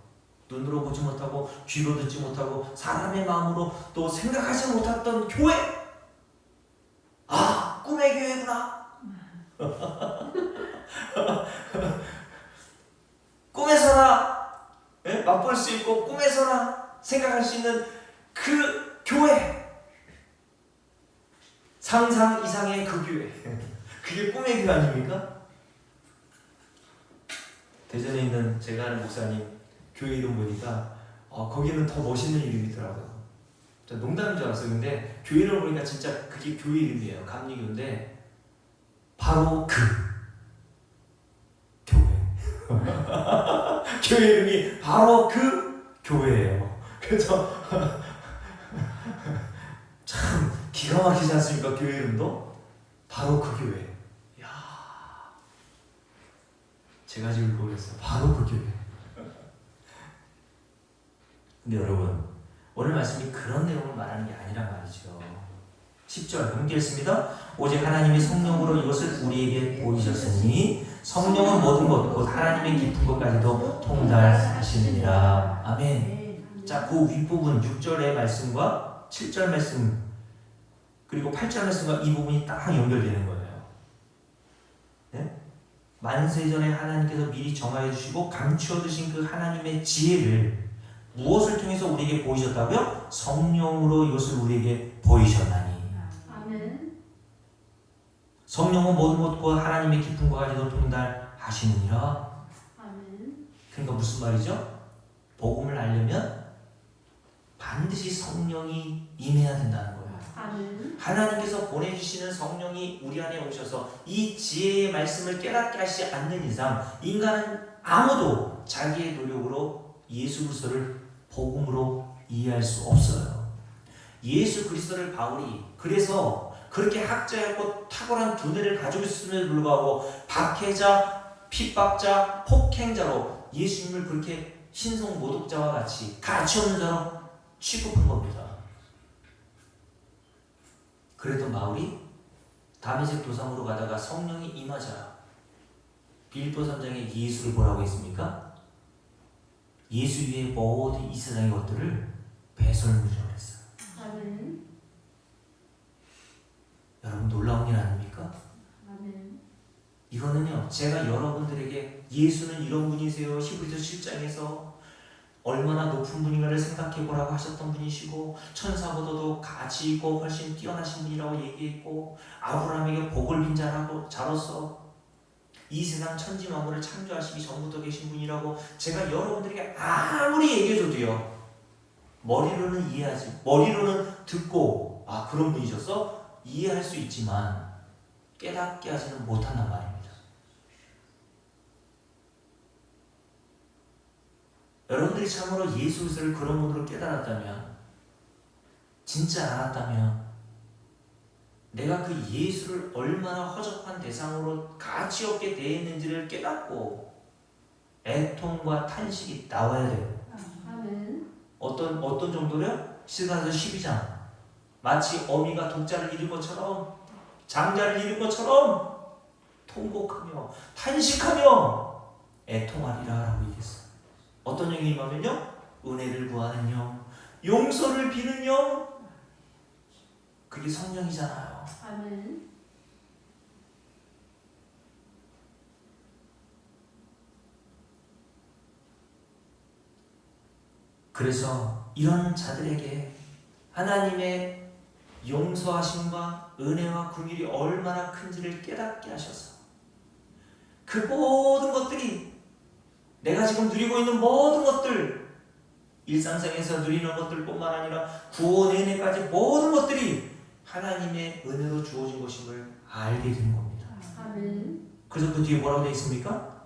Speaker 1: 눈으로 보지 못하고 귀로 듣지 못하고 사람의 마음으로 또 생각하지 못했던 교회. 아, 꿈의 교회구나. 꿈에서나 맛볼 수 있고 꿈에서나 생각할 수 있는 그 교회. 상상 이상의 그 교회. 그게 꿈의 교회 아닙니까? 대전에 있는 제가 아는 목사님 교회 이름 보니까 거기는 더 멋있는 이름이더라고요. 저 농담인 줄 알았어요. 근데 교회 이름 보니까 진짜 그게 교회 이름이에요. 감리교인데 바로 그 교회. 교회 이름이 바로 그 교회예요. 그래서 참 기가 막히지 않습니까? 교회 이름도 바로 그 교회. 야, 제가 지금 그랬어요. 바로 그 교회. 근데 여러분, 오늘 말씀이 그런 내용을 말하는 게 아니란 말이죠. 10절 함께 읽습니다. 오직 하나님이 성령으로 이것을 우리에게 보이셨으니 성령은 모든 것 곧 하나님의 깊은 것까지도 통달하시느니라. 아멘. 자, 그 윗부분 6절의 말씀과 7절 말씀 그리고 8절 말씀과 이 부분이 딱 연결되는 거예요. 네? 만세전에 하나님께서 미리 정하여 주시고 감추어 두신 그 하나님의 지혜를 무엇을 통해서 우리에게 보이셨다고요? 성령으로 이것을 우리에게 보이셨나니.
Speaker 2: 아멘.
Speaker 1: 성령은 모든 것과 하나님의 깊은 것까지도 통달하시느니라.
Speaker 2: 아멘.
Speaker 1: 그러니까 무슨 말이죠? 복음을 알려면 반드시 성령이 임해야 된다는 거예요.
Speaker 2: 아멘.
Speaker 1: 하나님께서 보내주시는 성령이 우리 안에 오셔서 이 지혜의 말씀을 깨닫게 하시지 않는 이상 인간은 아무도 자기의 노력으로 예수 그리스도를 복음으로 이해할 수 없어요. 예수 그리스도를 바울이 그래서 그렇게 학자였고 탁월한 두뇌를 가지고 있음에도 불구하고 박해자, 핍박자, 폭행자로 예수님을 그렇게 신성 모독자와 같이 가치 없는 자로 취급한 겁니다. 그래도 바울이 다메섹 도상으로 가다가 성령이 임하자 빌립보 3장에 예수를 뭐라고 했습니까? 예수 위에 모든 이 세상의 것들을 배설물이라고 했어요.
Speaker 2: 아멘.
Speaker 1: 여러분 놀라운 일 아닙니까?
Speaker 2: 아멘.
Speaker 1: 이거는요 제가 여러분들에게 예수는 이런 분이세요 히브리서 7장에서 얼마나 높은 분인가를 생각해보라고 하셨던 분이시고 천사보다도 가치 있고 훨씬 뛰어나신 분이라고 얘기했고 아브라함에게 복을 빈 자로서 이 세상 천지 만물을 창조하시기 전부터 계신 분이라고 제가 여러분들에게 아무리 얘기해줘도요 머리로는 이해하지 머리로는 듣고 그런 분이셔서 이해할 수 있지만 깨닫게 하지는 못한단 말입니다. 여러분들이 참으로 예수 그리스도를 그런 분으로 깨달았다면 진짜 알았다면 내가 그 예수를 얼마나 허접한 대상으로 가치 없게 대했는지를 깨닫고 애통과 탄식이 나와야 돼요.
Speaker 2: 아멘.
Speaker 1: 어떤 정도로요? 시드가서 12장 마치 어미가 독자를 잃은 것처럼 장자를 잃은 것처럼 통곡하며 탄식하며 애통하리라 라고 얘기했어요. 어떤 영이 임하면요? 은혜를 구하는 영, 용서를 비는 영, 그게 성령이잖아요.
Speaker 2: 아멘.
Speaker 1: 그래서 이런 자들에게 하나님의 용서하심과 은혜와 긍휼이 얼마나 큰지를 깨닫게 하셔서 그 모든 것들이 내가 지금 누리고 있는 모든 것들 일상생에서 누리는 것들뿐만 아니라 구원 은혜까지 모든 것들이 하나님의 은혜로 주어진 것임을 알게 되는 겁니다.
Speaker 2: 아멘.
Speaker 1: 그래서 그 뒤에 뭐라고 되어 있습니까?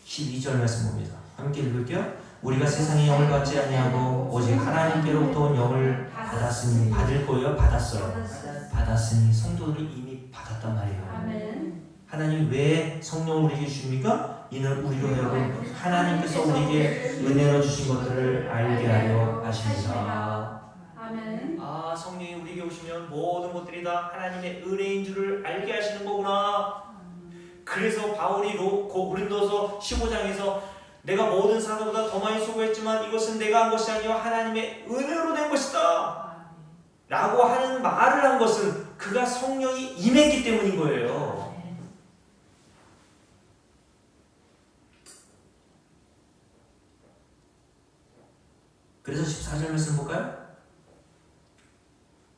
Speaker 1: 12절 말씀 봅니다. 함께 읽을게요. 우리가 세상의 영을 받지 아니하고 오직 하나님께로부터 온 영을 받았으니 받을 거예요? 받았어요. 받았으니 성도들이 이미 받았단 말이에요.
Speaker 2: 아멘.
Speaker 1: 하나님이 왜 성령을 우리에게 주십니까? 이는 우리로 하여금 하나님께서 우리에게 은혜로 주신 것들을 알게 하려 하십니다.
Speaker 2: 아멘.
Speaker 1: 성령이 우리에게 오시면 모든 것들이 다 하나님의 은혜인 줄을 알게 하시는 거구나. 그래서 바울이 고린도서 15장에서 내가 모든 사도보다 더 많이 수고했지만 이것은 내가 한 것이 아니요 하나님의 은혜로 된 것이다 라고 하는 말을 한 것은 그가 성령이 임했기 때문인 거예요. 그래서 14절 말씀 볼까요?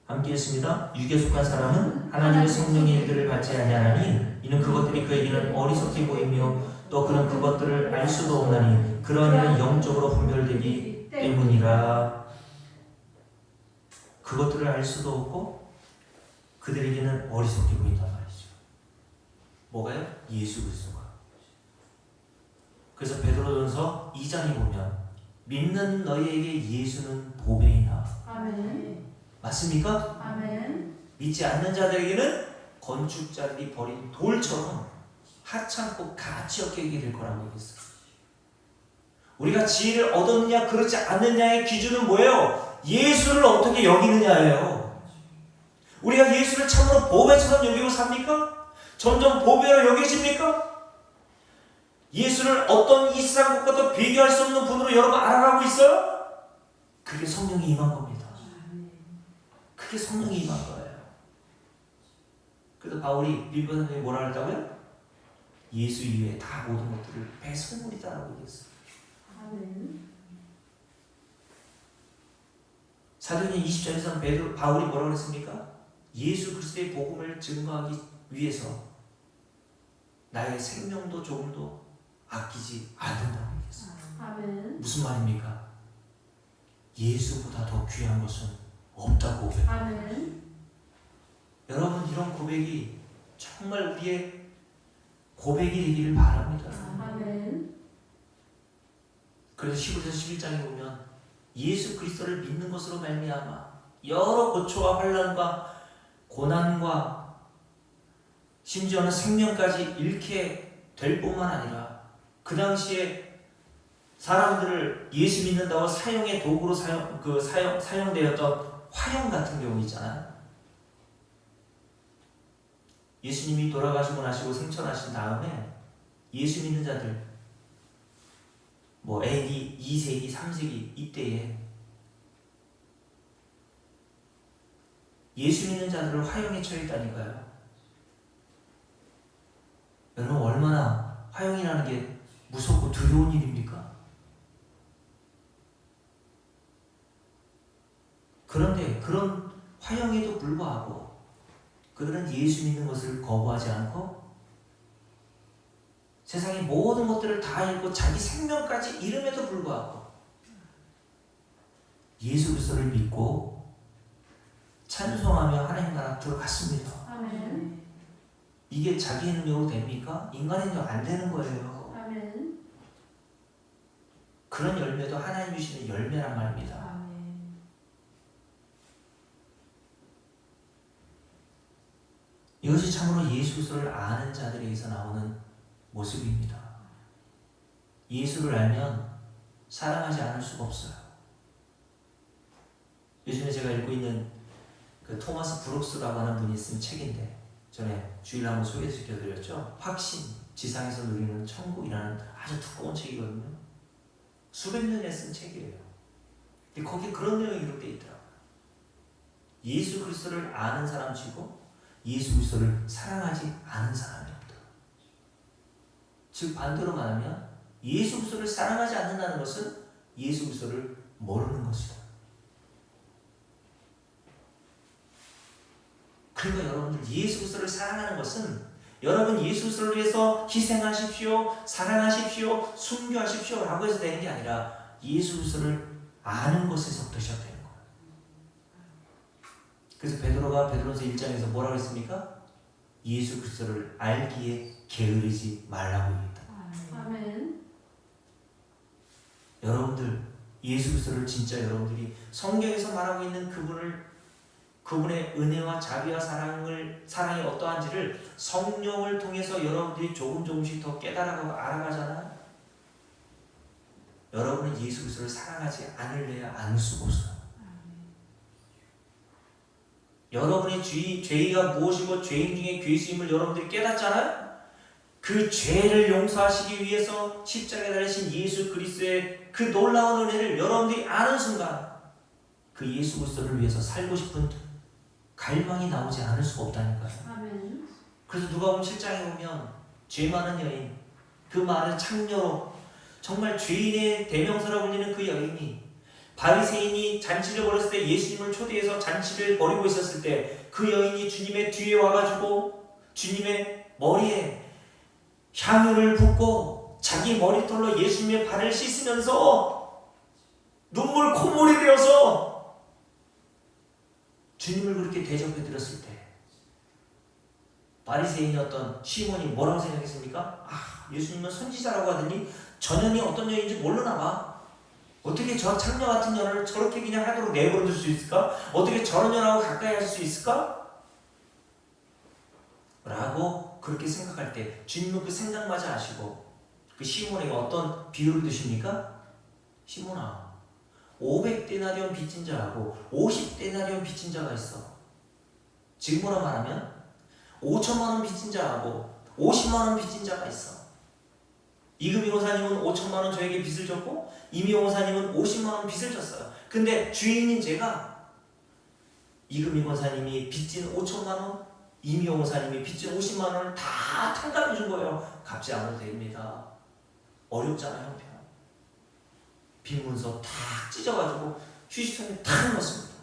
Speaker 1: 함께 했습니다. 육에 속한 사람은 하나님의 성령의 일들을 받지 아니하나니 이는 그것들이 그에게는 어리석게 보이며 또 그는 그것들을 알 수도 없나니 그러한 일은 영적으로 분별되기 때문이라. 그것들을 알 수도 없고 그들에게는 어리석게 보인단 말이죠. 뭐가요? 예수 그리스도가. 그래서 베드로전서 2장에 보면 믿는 너희에게 예수는 보배이나.
Speaker 2: 아멘.
Speaker 1: 맞습니까?
Speaker 2: 아멘.
Speaker 1: 믿지 않는 자들에게는 건축자들이 버린 돌처럼 하찮고 가치 없게 여기게 될 거라고 얘기했어요. 우리가 지혜를 얻었느냐 그렇지 않느냐의 기준은 뭐예요? 예수를 어떻게 여기느냐예요. 우리가 예수를 참으로 보배처럼 여기고 삽니까? 점점 보배로 여기십니까? 예수를 어떤 이 세상 것과도 비교할 수 없는 분으로 여러분 알아가고 있어요? 그게 성령이 임한 겁니다. 그게 성령이 임한 거예요. 그래서 바울이 빌보 선생님이 뭐라 했다고요? 예수 이외에 다 모든 것들을 배설물이다라고 얘기했어요.
Speaker 2: 아멘.
Speaker 1: 사도행전 20장에서는 바울이 뭐라고 했습니까? 예수 그리스도의 복음을 증거하기 위해서 나의 생명도 조금도 아끼지 않는다고 얘기했어요.
Speaker 2: 아멘.
Speaker 1: 무슨 말입니까? 예수보다 더 귀한 것은 없다고 고백해요.
Speaker 2: 아멘.
Speaker 1: 여러분 이런 고백이 정말 우리의 고백이 되기를 바랍니다.
Speaker 2: 아멘.
Speaker 1: 그래서 히브리서 11장에 보면 예수 그리스도를 믿는 것으로 말미암아 여러 고초와 환난과 고난과 심지어는 생명까지 잃게 될 뿐만 아니라 그 당시에 사람들을 예수 믿는다고 사형의 도구로 사용되었던 화형 같은 경우 있잖아요. 예수님이 돌아가시고 나시고 승천하신 다음에 예수 믿는 자들 AD 2세기, 3세기 이때에 예수 믿는 자들을 화형에 처했다니까요. 여러분 얼마나 화형이라는 게 무섭고 두려운 일입니까? 그런데 그런 화형에도 불구하고 그들은 예수 믿는 것을 거부하지 않고 세상의 모든 것들을 다 잃고 자기 생명까지 잃음에도 불구하고 예수 그리스도를 믿고 찬송하며 하나님 나라 들어갔습니다.
Speaker 2: 아멘.
Speaker 1: 이게 자기 능력으로 됩니까? 인간의 능력 안 되는 거예요.
Speaker 2: 아멘.
Speaker 1: 그런 열매도 하나님 주시는 열매란 말입니다.
Speaker 2: 아멘.
Speaker 1: 이것이 참으로 예수 그리스도를 아는 자들에게서 나오는 모습입니다. 예수를 알면 사랑하지 않을 수가 없어요. 요즘에 제가 읽고 있는 그 토마스 브룩스라고 하는 분이 쓴 책인데 전에 주일에 한번 소개시켜드렸죠. 확신, 지상에서 누리는 천국이라는 아주 두꺼운 책이거든요. 수백 년에 쓴 책이에요. 근데 거기에 그런 내용이 기록되어 있더라고요. 예수 그리스도를 아는 사람 치고 예수 그리스도를 사랑하지 않은 사람이 없다. 즉 반대로 말하면 예수 그리스도를 사랑하지 않는다는 것은 예수 그리스도를 모르는 것이다. 그러니까 여러분들 예수 그리스도를 사랑하는 것은 여러분 예수 그리스도를 위해서 희생하십시오, 사랑하십시오, 순교하십시오 라고 해서 되는 게 아니라 예수 그리스도를 아는 것에서부터 시작되는 거예요. 그래서 베드로가 베드로전서 1장에서 뭐라고 했습니까? 예수 그리스도를 알기에 게으르지 말라고 얘기했다.
Speaker 2: 아멘.
Speaker 1: 여러분들 예수 그리스도를 진짜 여러분들이 성경에서 말하고 있는 그분의 은혜와 자비와 사랑이 어떠한지를 성령을 통해서 여러분들이 조금씩 더 깨달아가고 알아가잖아요. 여러분은 예수 그리스도를 사랑하지 않을래야 않을 수가 없어요. 여러분의 죄가 무엇이고 죄인 중에 괴수임을 여러분들이 깨닫잖아요. 그 죄를 용서하시기 위해서 십자가에 달리신 예수 그리스도의 그 놀라운 은혜를 여러분들이 아는 순간 그 예수 그리스도를 위해서 살고 싶은 갈망이 나오지 않을 수가 없다니까요.
Speaker 2: 아멘.
Speaker 1: 그래서 누가복음 7장에 보면 죄 많은 여인, 그 많은 창녀로 정말 죄인의 대명사라고 불리는 그 여인이 바리새인이 잔치를 벌였을 때 예수님을 초대해서 잔치를 벌이고 있었을 때 그 여인이 주님의 뒤에 와가지고 주님의 머리에 향유를 붓고 자기 머리털로 예수님의 발을 씻으면서 눈물 콧물이 되어서 주님을 그렇게 대접해 드렸을 때 바리새인이었던 시몬이 뭐라고 생각했습니까? 예수님은 선지자라고 하더니 저 년이 어떤 년인지 모르나 봐. 어떻게 저 창녀 같은 년을 저렇게 그냥 하도록 내버려 둘 수 있을까? 어떻게 저런 년하고 가까이 할 수 있을까? 라고 그렇게 생각할 때 주님은 그 생각마저 아시고 그 시몬에게 어떤 비유를 드십니까? 시몬아, 500데나리온 빚진 자하고 50데나리온 빚진 자가 있어. 지금으로 말하면 5천만 원 빚진 자하고 50만 원 빚진 자가 있어. 이금희 원사님은 5천만 원 저에게 빚을 졌고 이미호 원사님은 50만 원 빚을 졌어요. 근데 주인인 제가 이금희 원사님이 빚진 5천만 원, 이미호 원사님이 빚진 50만 원을 다 탕감해 준 거예요. 갚지 않아도 됩니다. 어렵잖아요, 형편. 빚 문서 다 찢어가지고 휴지통에 탁 넣었습니다.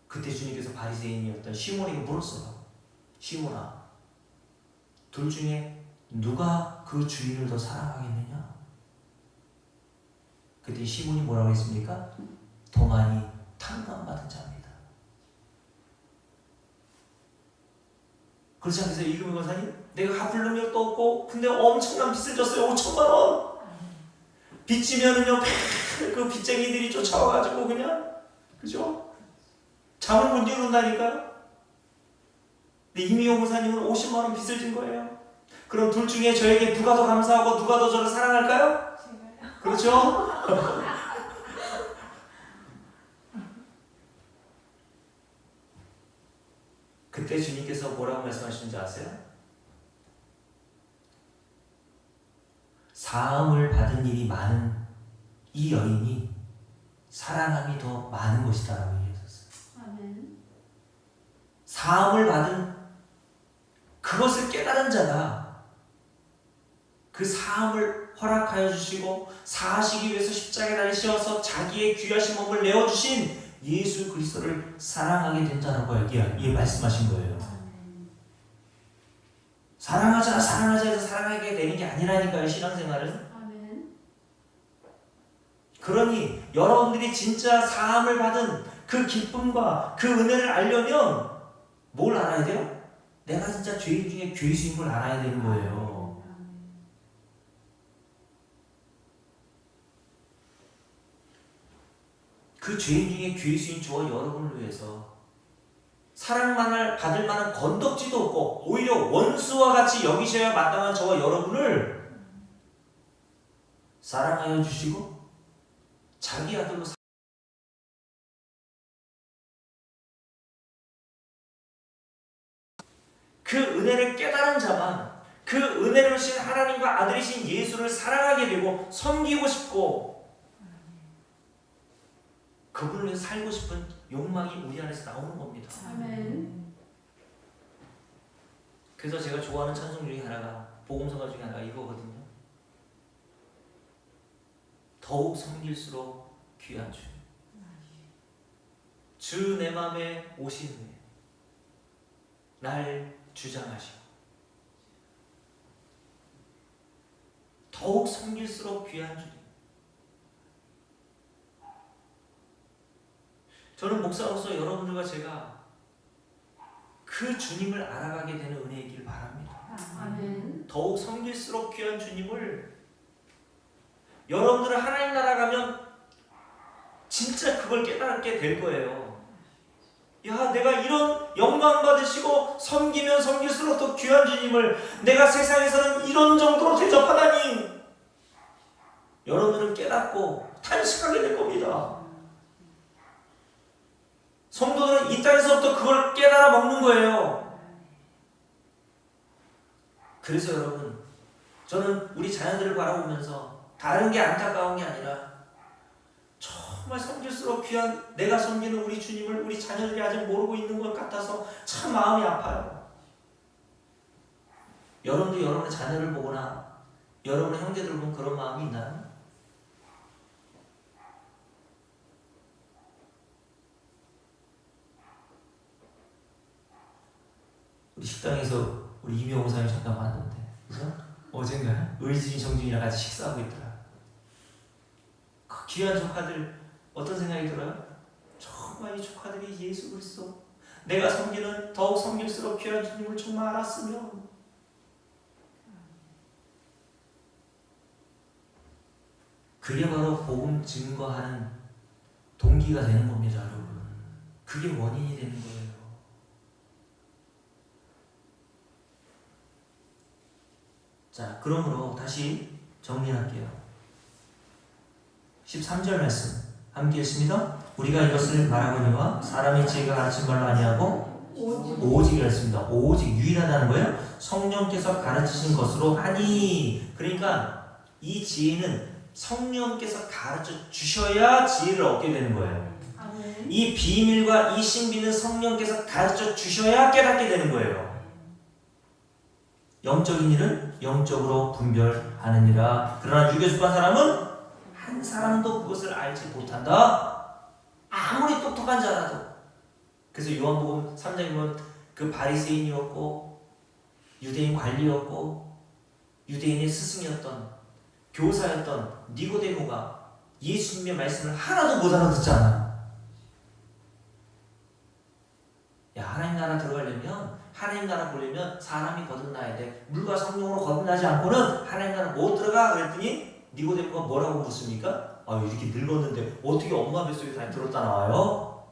Speaker 1: 그때 주님께서 바리새인이었던 시몬에게 물었어요. 시몬아, 둘 중에 누가 그 주인을 더 사랑하겠느냐? 그때 시몬이 뭐라고 했습니까? 더 많이 탕감받은 자입니다. 그렇지 않겠어요? 이금희 권사님? 내가 갚을 능력도 없고 근데 엄청난 빚을 졌어요. 5천만 원. 빚지면은요 그 빚쟁이들이 쫓아와가지고 그냥 그죠? 잠을 못 이룬다니까요. 근데 이미호 권사님은 50만 원 빚을 진 거예요. 그럼 둘 중에 저에게 누가 더 감사하고 누가 더 저를 사랑할까요?
Speaker 2: 제가요.
Speaker 1: 그렇죠? 그때 주님께서 뭐라고 말씀하시는지 아세요? 사함을 받은 일이 많은 이 여인이 사랑함이 더 많은 것이다 라고 얘기하셨어요.
Speaker 2: 아멘.
Speaker 1: 사함을 받은 그것을 깨달은 자가 그 사함을 허락하여 주시고 사하시기 위해서 십자가에 달리셔서 자기의 귀하신 몸을 내어주신 예수 그리스도를 사랑하게 된다라고 여기 말씀하신 거예요. 사랑하자 해서 사랑하게 되는 게 아니라니까요, 신앙생활은.
Speaker 2: 아멘.
Speaker 1: 그러니 여러분들이 진짜 사함을 받은 그 기쁨과 그 은혜를 알려면 뭘 알아야 돼요? 내가 진짜 죄인 중에 괴수인 걸 알아야 되는 거예요. 그 죄인 중에 괴수인 저와 여러분을 위해서 사랑만을 받을 만한 건덕지도 없고 오히려 원수와 같이 여기셔야 마땅한 저와 여러분을 사랑하여 주시고 자기 아들로 그 은혜를 깨달은 자만 그 은혜를 주신 하나님과 아들이신 예수를 사랑하게 되고 섬기고 싶고 그분을 위해서 살고 싶은 욕망이 우리 안에서 나오는 겁니다.
Speaker 2: 아멘.
Speaker 1: 그래서 제가 좋아하는 찬송 중에 하나가 복음성가 중에 하나가 이거거든요. 더욱 섬길수록 귀한 주. 주 내 맘에 오신 후에 날 주장하시고 더욱 섬길수록 귀한 주님. 저는 목사로서 여러분들과 제가 그 주님을 알아가게 되는 은혜이길 바랍니다.
Speaker 2: 아멘.
Speaker 1: 더욱 섬길수록 귀한 주님을 여러분들은 하나님 나라 가면 진짜 그걸 깨닫게 될 거예요. 야, 내가 이런 영광 받으시고 섬기면 섬길수록 더 귀한 주님을 내가 세상에서는 이런 정도로 대접하다니 여러분들은 깨닫고 탄식하게 될 겁니다. 성도들은 이 땅에서부터 그걸 깨달아 먹는 거예요. 그래서 여러분, 저는 우리 자녀들을 바라보면서 다른 게 안타까운 게 아니라 정말 섬길수록 귀한 내가 섬기는 우리 주님을 우리 자녀들이 아직 모르고 있는 것 같아서 참 마음이 아파요. 여러분도 여러분의 자녀를 보거나 여러분의 형제들을 보면 그런 마음이 있나요? 식당에서 우리 이명호 목사님 잠깐 봤는데, 그래서 어젠가 의진이 정진이랑 같이 식사하고 있더라. 그 귀한 조카들 어떤 생각이 들어요? 정말 이 조카들이 예수 그리스도 내가 섬기는 더욱 섬길수록 귀한 주님을 정말 알았으면, 그게 바로 복음 증거하는 동기가 되는 겁니다, 여러분. 그게 원인이 되는 거예요. 자, 그러므로 다시 정리할게요. 13절 말씀 함께 읽습니다. 우리가 이것을 말하거니와 사람의 지혜가 가르친 말로 아니하고 오직이었습니다. 오직 유일하다는 거예요. 성령께서 가르치신 것으로 하니. 그러니까 이 지혜는 성령께서 가르쳐 주셔야 지혜를 얻게 되는 거예요.
Speaker 2: 아멘.
Speaker 1: 이 비밀과 이 신비는 성령께서 가르쳐 주셔야 깨닫게 되는 거예요. 영적인 일은 영적으로 분별하느니라. 그러나 육에 속한 사람은 한 사람도 그것을 알지 못한다. 아무리 똑똑한 자라도. 그래서 요한복음 3장에 보면 그 바리새인이었고 유대인 관리였고 유대인의 스승이었던 교사였던 니고데모가 예수님의 말씀을 하나도 못 알아듣잖아. 야, 하나님 나라 들어가려면, 하나님 나라 보려면 사람이 거듭나야 돼. 물과 성령으로 거듭나지 않고는 하나님 나라 못 들어가. 그랬더니 니고데모가 뭐라고 묻습니까? 이렇게 늙었는데 어떻게 엄마 뱃속에 다 들었다 나와요?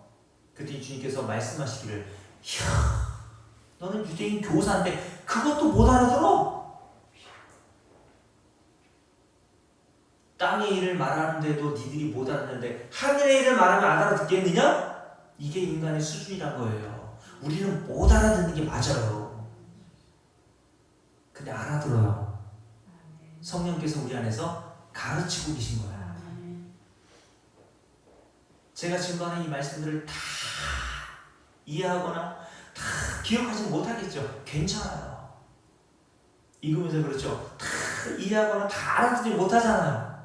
Speaker 1: 그랬더니 주님께서 말씀하시기를, 이야, 너는 유대인 교사인데 그것도 못 알아들어? 땅의 일을 말하는데도 니들이 못 알아듣는데 하늘의 일을 말하면 알아듣겠느냐? 이게 인간의 수준이란 거예요. 우리는 못 알아듣는 게 맞아요. 근데 알아들어요. 성령께서 우리 안에서 가르치고 계신 거예요. 제가 증거하는 이 말씀들을 다 이해하거나 다 기억하지 못하겠죠. 괜찮아요. 읽으면서 그렇죠. 다 이해하거나 다 알아듣지 못하잖아요.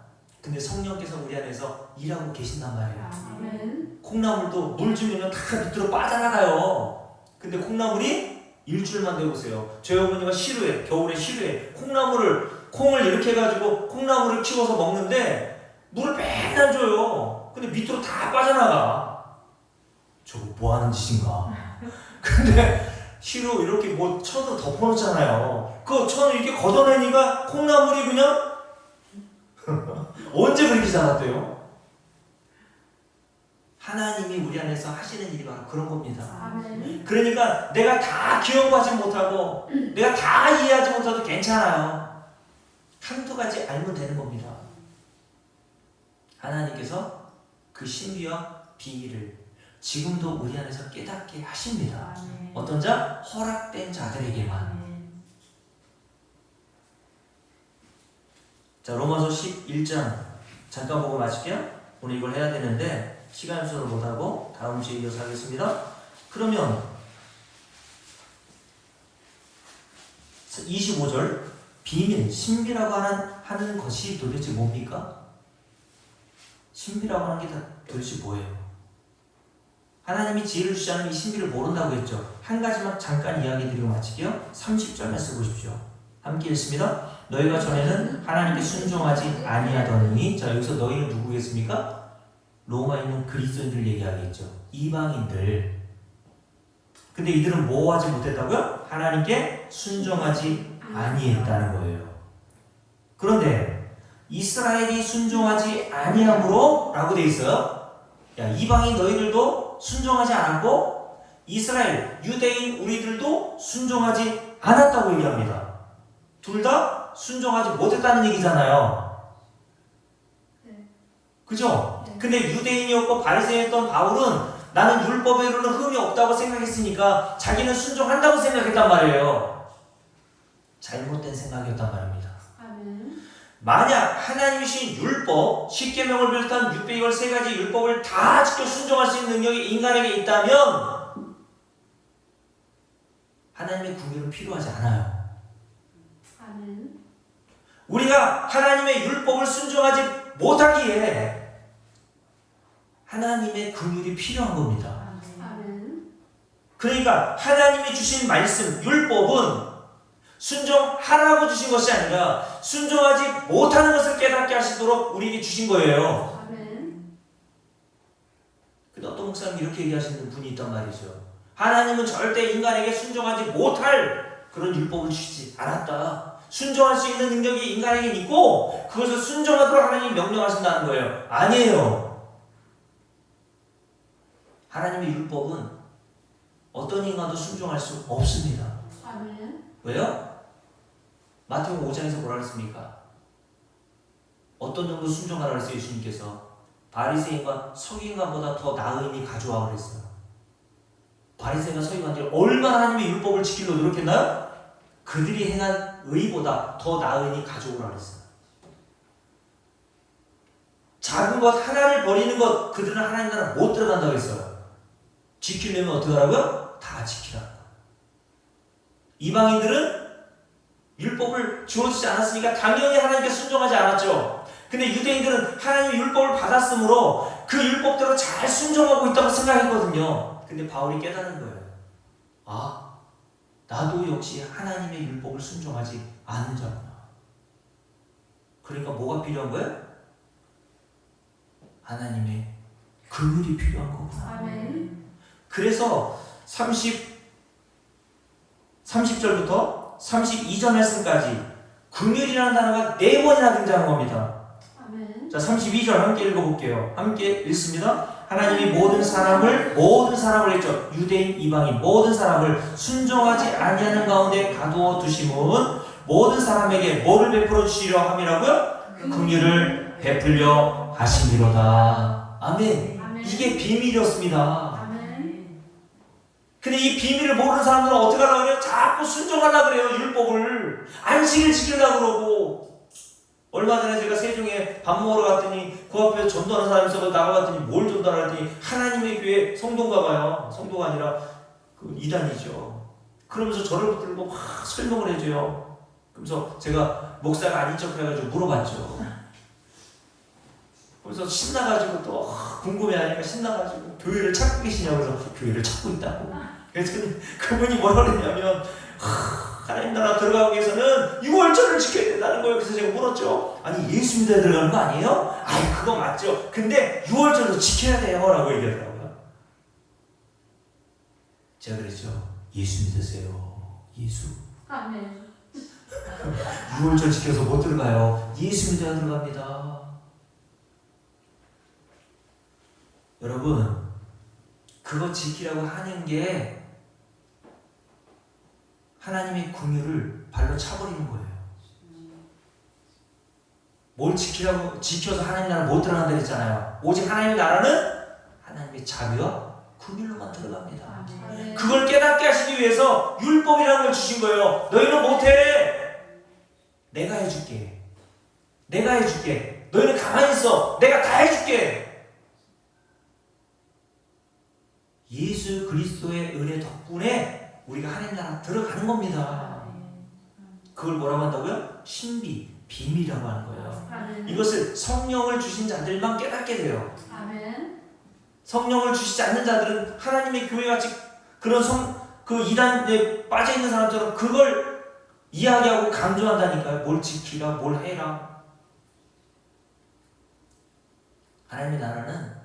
Speaker 1: 근데 성령께서 우리 안에서 일하고 계신단 말이에요.
Speaker 2: 아멘.
Speaker 1: 콩나물도 물 주면 다 밑으로 빠져나가요. 근데 콩나물이 일주일만 돼보세요. 저희 어머니가 싫어해. 겨울에 싫어해. 콩을 이렇게 해가지고 콩나물을 키워서 먹는데 물을 맨날 줘요. 근데 밑으로 다 빠져나가. 저거 뭐 하는 짓인가. 근데 시로 이렇게 뭐 천으로 덮어놓잖아요. 그 천을 이렇게 걷어내니까 콩나물이 그냥 언제 그렇게 자랐대요? 하나님이 우리 안에서 하시는 일이 바로 그런 겁니다.
Speaker 2: 아멘.
Speaker 1: 그러니까 내가 다 기억하지 못하고 내가 다 이해하지 못해도 괜찮아요. 한두 가지 알면 되는 겁니다. 하나님께서 그 신비와 비밀을 지금도 우리 안에서 깨닫게 하십니다.
Speaker 2: 아멘.
Speaker 1: 어떤 자? 허락된 자들에게만.
Speaker 2: 아멘.
Speaker 1: 자, 로마서 11장 잠깐 보고 마칠게요. 오늘 이걸 해야 되는데 시간 순으로 못하고 다음 주에 이어서 하겠습니다. 그러면 25절 비밀, 신비라고 하는 것이 도대체 뭡니까? 신비라고 하는 게 도대체 뭐예요? 하나님이 지혜를 주지 않으면 이 신비를 모른다고 했죠. 한 가지만 잠깐 이야기 드리고 마칠게요. 30절 말씀 보십시오. 함께 읽습니다. 너희가 전에는 하나님께 순종하지 아니하더니. 자, 여기서 너희는 누구겠습니까? 로마에 있는 그리스도인들 얘기하겠죠. 이방인들. 근데 이들은 뭐 하지 못했다고요? 하나님께 순종하지 아니했다는 거예요. 그런데 이스라엘이 순종하지 아니함으로 라고 돼 있어요. 야, 이방인 너희들도 순종하지 않았고 이스라엘 유대인 우리들도 순종하지 않았다고 얘기합니다. 둘 다 순종하지 못했다는 얘기잖아요.
Speaker 2: 네.
Speaker 1: 그죠?
Speaker 2: 네.
Speaker 1: 근데 유대인이었고 바리새인이었던 바울은 나는 율법에로는 흠이 없다고 생각했으니까 자기는 순종한다고 생각했단 말이에요. 잘못된 생각이었단 말입니다.
Speaker 2: 아멘.
Speaker 1: 만약 하나님이신 율법, 10계명을 비롯한 613가지 율법을 다 지켜 순종할 수 있는 능력이 인간에게 있다면 하나님의 궁유는 필요하지 않아요.
Speaker 2: 아멘.
Speaker 1: 우리가 하나님의 율법을 순종하지 못하기에 하나님의 긍휼이 필요한 겁니다.
Speaker 2: 아멘.
Speaker 1: 그러니까 하나님이 주신 말씀, 율법은 순종하라고 주신 것이 아니라 순종하지 못하는 것을 깨닫게 하시도록 우리에게 주신 거예요.
Speaker 2: 아멘.
Speaker 1: 근데 어떤 목사님 이렇게 얘기하시는 분이 있단 말이죠. 하나님은 절대 인간에게 순종하지 못할 그런 율법을 주시지 않았다. 순종할 수 있는 능력이 인간에게 있고 그것을 순종하도록 하나님이 명령하신다는 거예요. 아니에요. 하나님의 율법은 어떤 인간도 순종할 수 없습니다.
Speaker 2: 아멘.
Speaker 1: 왜요? 마태복음 5장에서 뭐라 그랬습니까? 어떤 정도 순종하라 그랬어요, 예수님께서. 바리새인과 서기관보다 더 나으니 가져와 그랬어요. 바리새인과 서기관들이 얼마나 하나님의 율법을 지키려고 노력했나요? 그들이 행한 의보다 더 나으니 가져오라 그랬어요. 작은 것 하나를 버리는 것, 그들은 하나님 나라 못 들어간다고 했어요. 지키려면 어떻게 하라고요? 다 지키라고. 이방인들은 율법을 주어지지 않았으니까 당연히 하나님께 순종하지 않았죠. 근데 유대인들은 하나님의 율법을 받았으므로 그 율법대로 잘 순종하고 있다고 생각했거든요. 근데 바울이 깨닫는 거예요. 아, 나도 역시 하나님의 율법을 순종하지 않은 자구나. 그러니까 뭐가 필요한 거예요? 하나님의 긍휼이 필요한 거구나.
Speaker 2: 아멘.
Speaker 1: 그래서 30절부터 32절 말씀까지 긍휼이라는 단어가 4번이나 등장한 겁니다.
Speaker 2: 아멘.
Speaker 1: 자, 32절 함께 읽어볼게요. 함께 읽습니다. 하나님이 모든 사람을 했죠. 유대인, 이방인 모든 사람을 순종하지 아니하는 가운데 가두어 두심은 모든 사람에게 뭐를 베풀어 주시려 함이라고요? 긍휼을 베풀려 하심이로다. 아멘.
Speaker 2: 아멘.
Speaker 1: 이게 비밀이었습니다.
Speaker 2: 아멘.
Speaker 1: 근데 이 비밀을 모르는 사람들은 어떻게 하려고 그래요? 자꾸 순종하려고 그래요. 율법을. 안식일 지키려고 그러고. 얼마 전에 제가 세종에 밥 먹으러 갔더니 그 앞에 전도하는 사람이 있어서 나가봤더니 뭘 전도하더니 하나님의 교회 성도인가 봐요. 성도가 아니라 그 이단이죠. 그러면서 저를 붙들고 막 설명을 해줘요. 그래서 제가 목사가 아닌 척 해가지고 물어봤죠. 그래서 신나가지고 또 궁금해하니까 신나가지고 교회를 찾고 계시냐고. 그래서 교회를 찾고 있다고. 그랬더니 그분이 뭐라 그랬냐면 하나님 나라 들어가기 위해서는 6월절을 지켜야 된다는 거예요. 그래서 제가 물었죠. 아니 예수 믿어야 들어가는 거 아니에요? 아이 그거 맞죠. 근데 6월절도 지켜야 돼요 라고 얘기하더라고요. 제가 그랬죠. 예수 믿으세요. 예수.
Speaker 2: 아멘.
Speaker 1: 6월절 지켜서 못 들어가요. 예수 믿어야 들어갑니다. 여러분 그거 지키라고 하는 게 하나님의 긍휼을 발로 차버리는 거예요. 뭘 지켜서 하나님 나라 못 들어간다 그랬잖아요. 오직 하나님의 나라는 하나님의 자비와 긍휼로만 들어갑니다.
Speaker 2: 아멘.
Speaker 1: 그걸 깨닫게 하시기 위해서 율법이라는 걸 주신 거예요. 너희는 못해. 내가 해줄게. 내가 해줄게. 너희는 가만히 있어. 내가 다 해줄게. 예수 그리스도의 은혜 덕분에 우리가 하나님 나라 들어가는 겁니다. 그걸 뭐라고 한다고요? 신비, 비밀이라고 하는 거예요.
Speaker 2: 아멘.
Speaker 1: 이것을 성령을 주신 자들만 깨닫게 돼요.
Speaker 2: 아멘.
Speaker 1: 성령을 주시지 않는 자들은 하나님의 교회같이 그런 그 이단에 빠져 있는 사람처럼 그걸 이야기하고 강조한다니까요. 뭘 지키라, 뭘 해라. 하나님의 나라는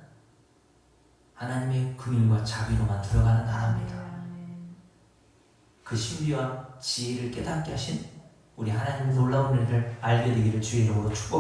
Speaker 1: 하나님의 긍휼과 자비로만 들어가는 나라입니다. 그 신비와 지혜를 깨닫게 하신 우리 하나님의 놀라운 은혜를 알게 되기를 주의 이름으로 축복합니다.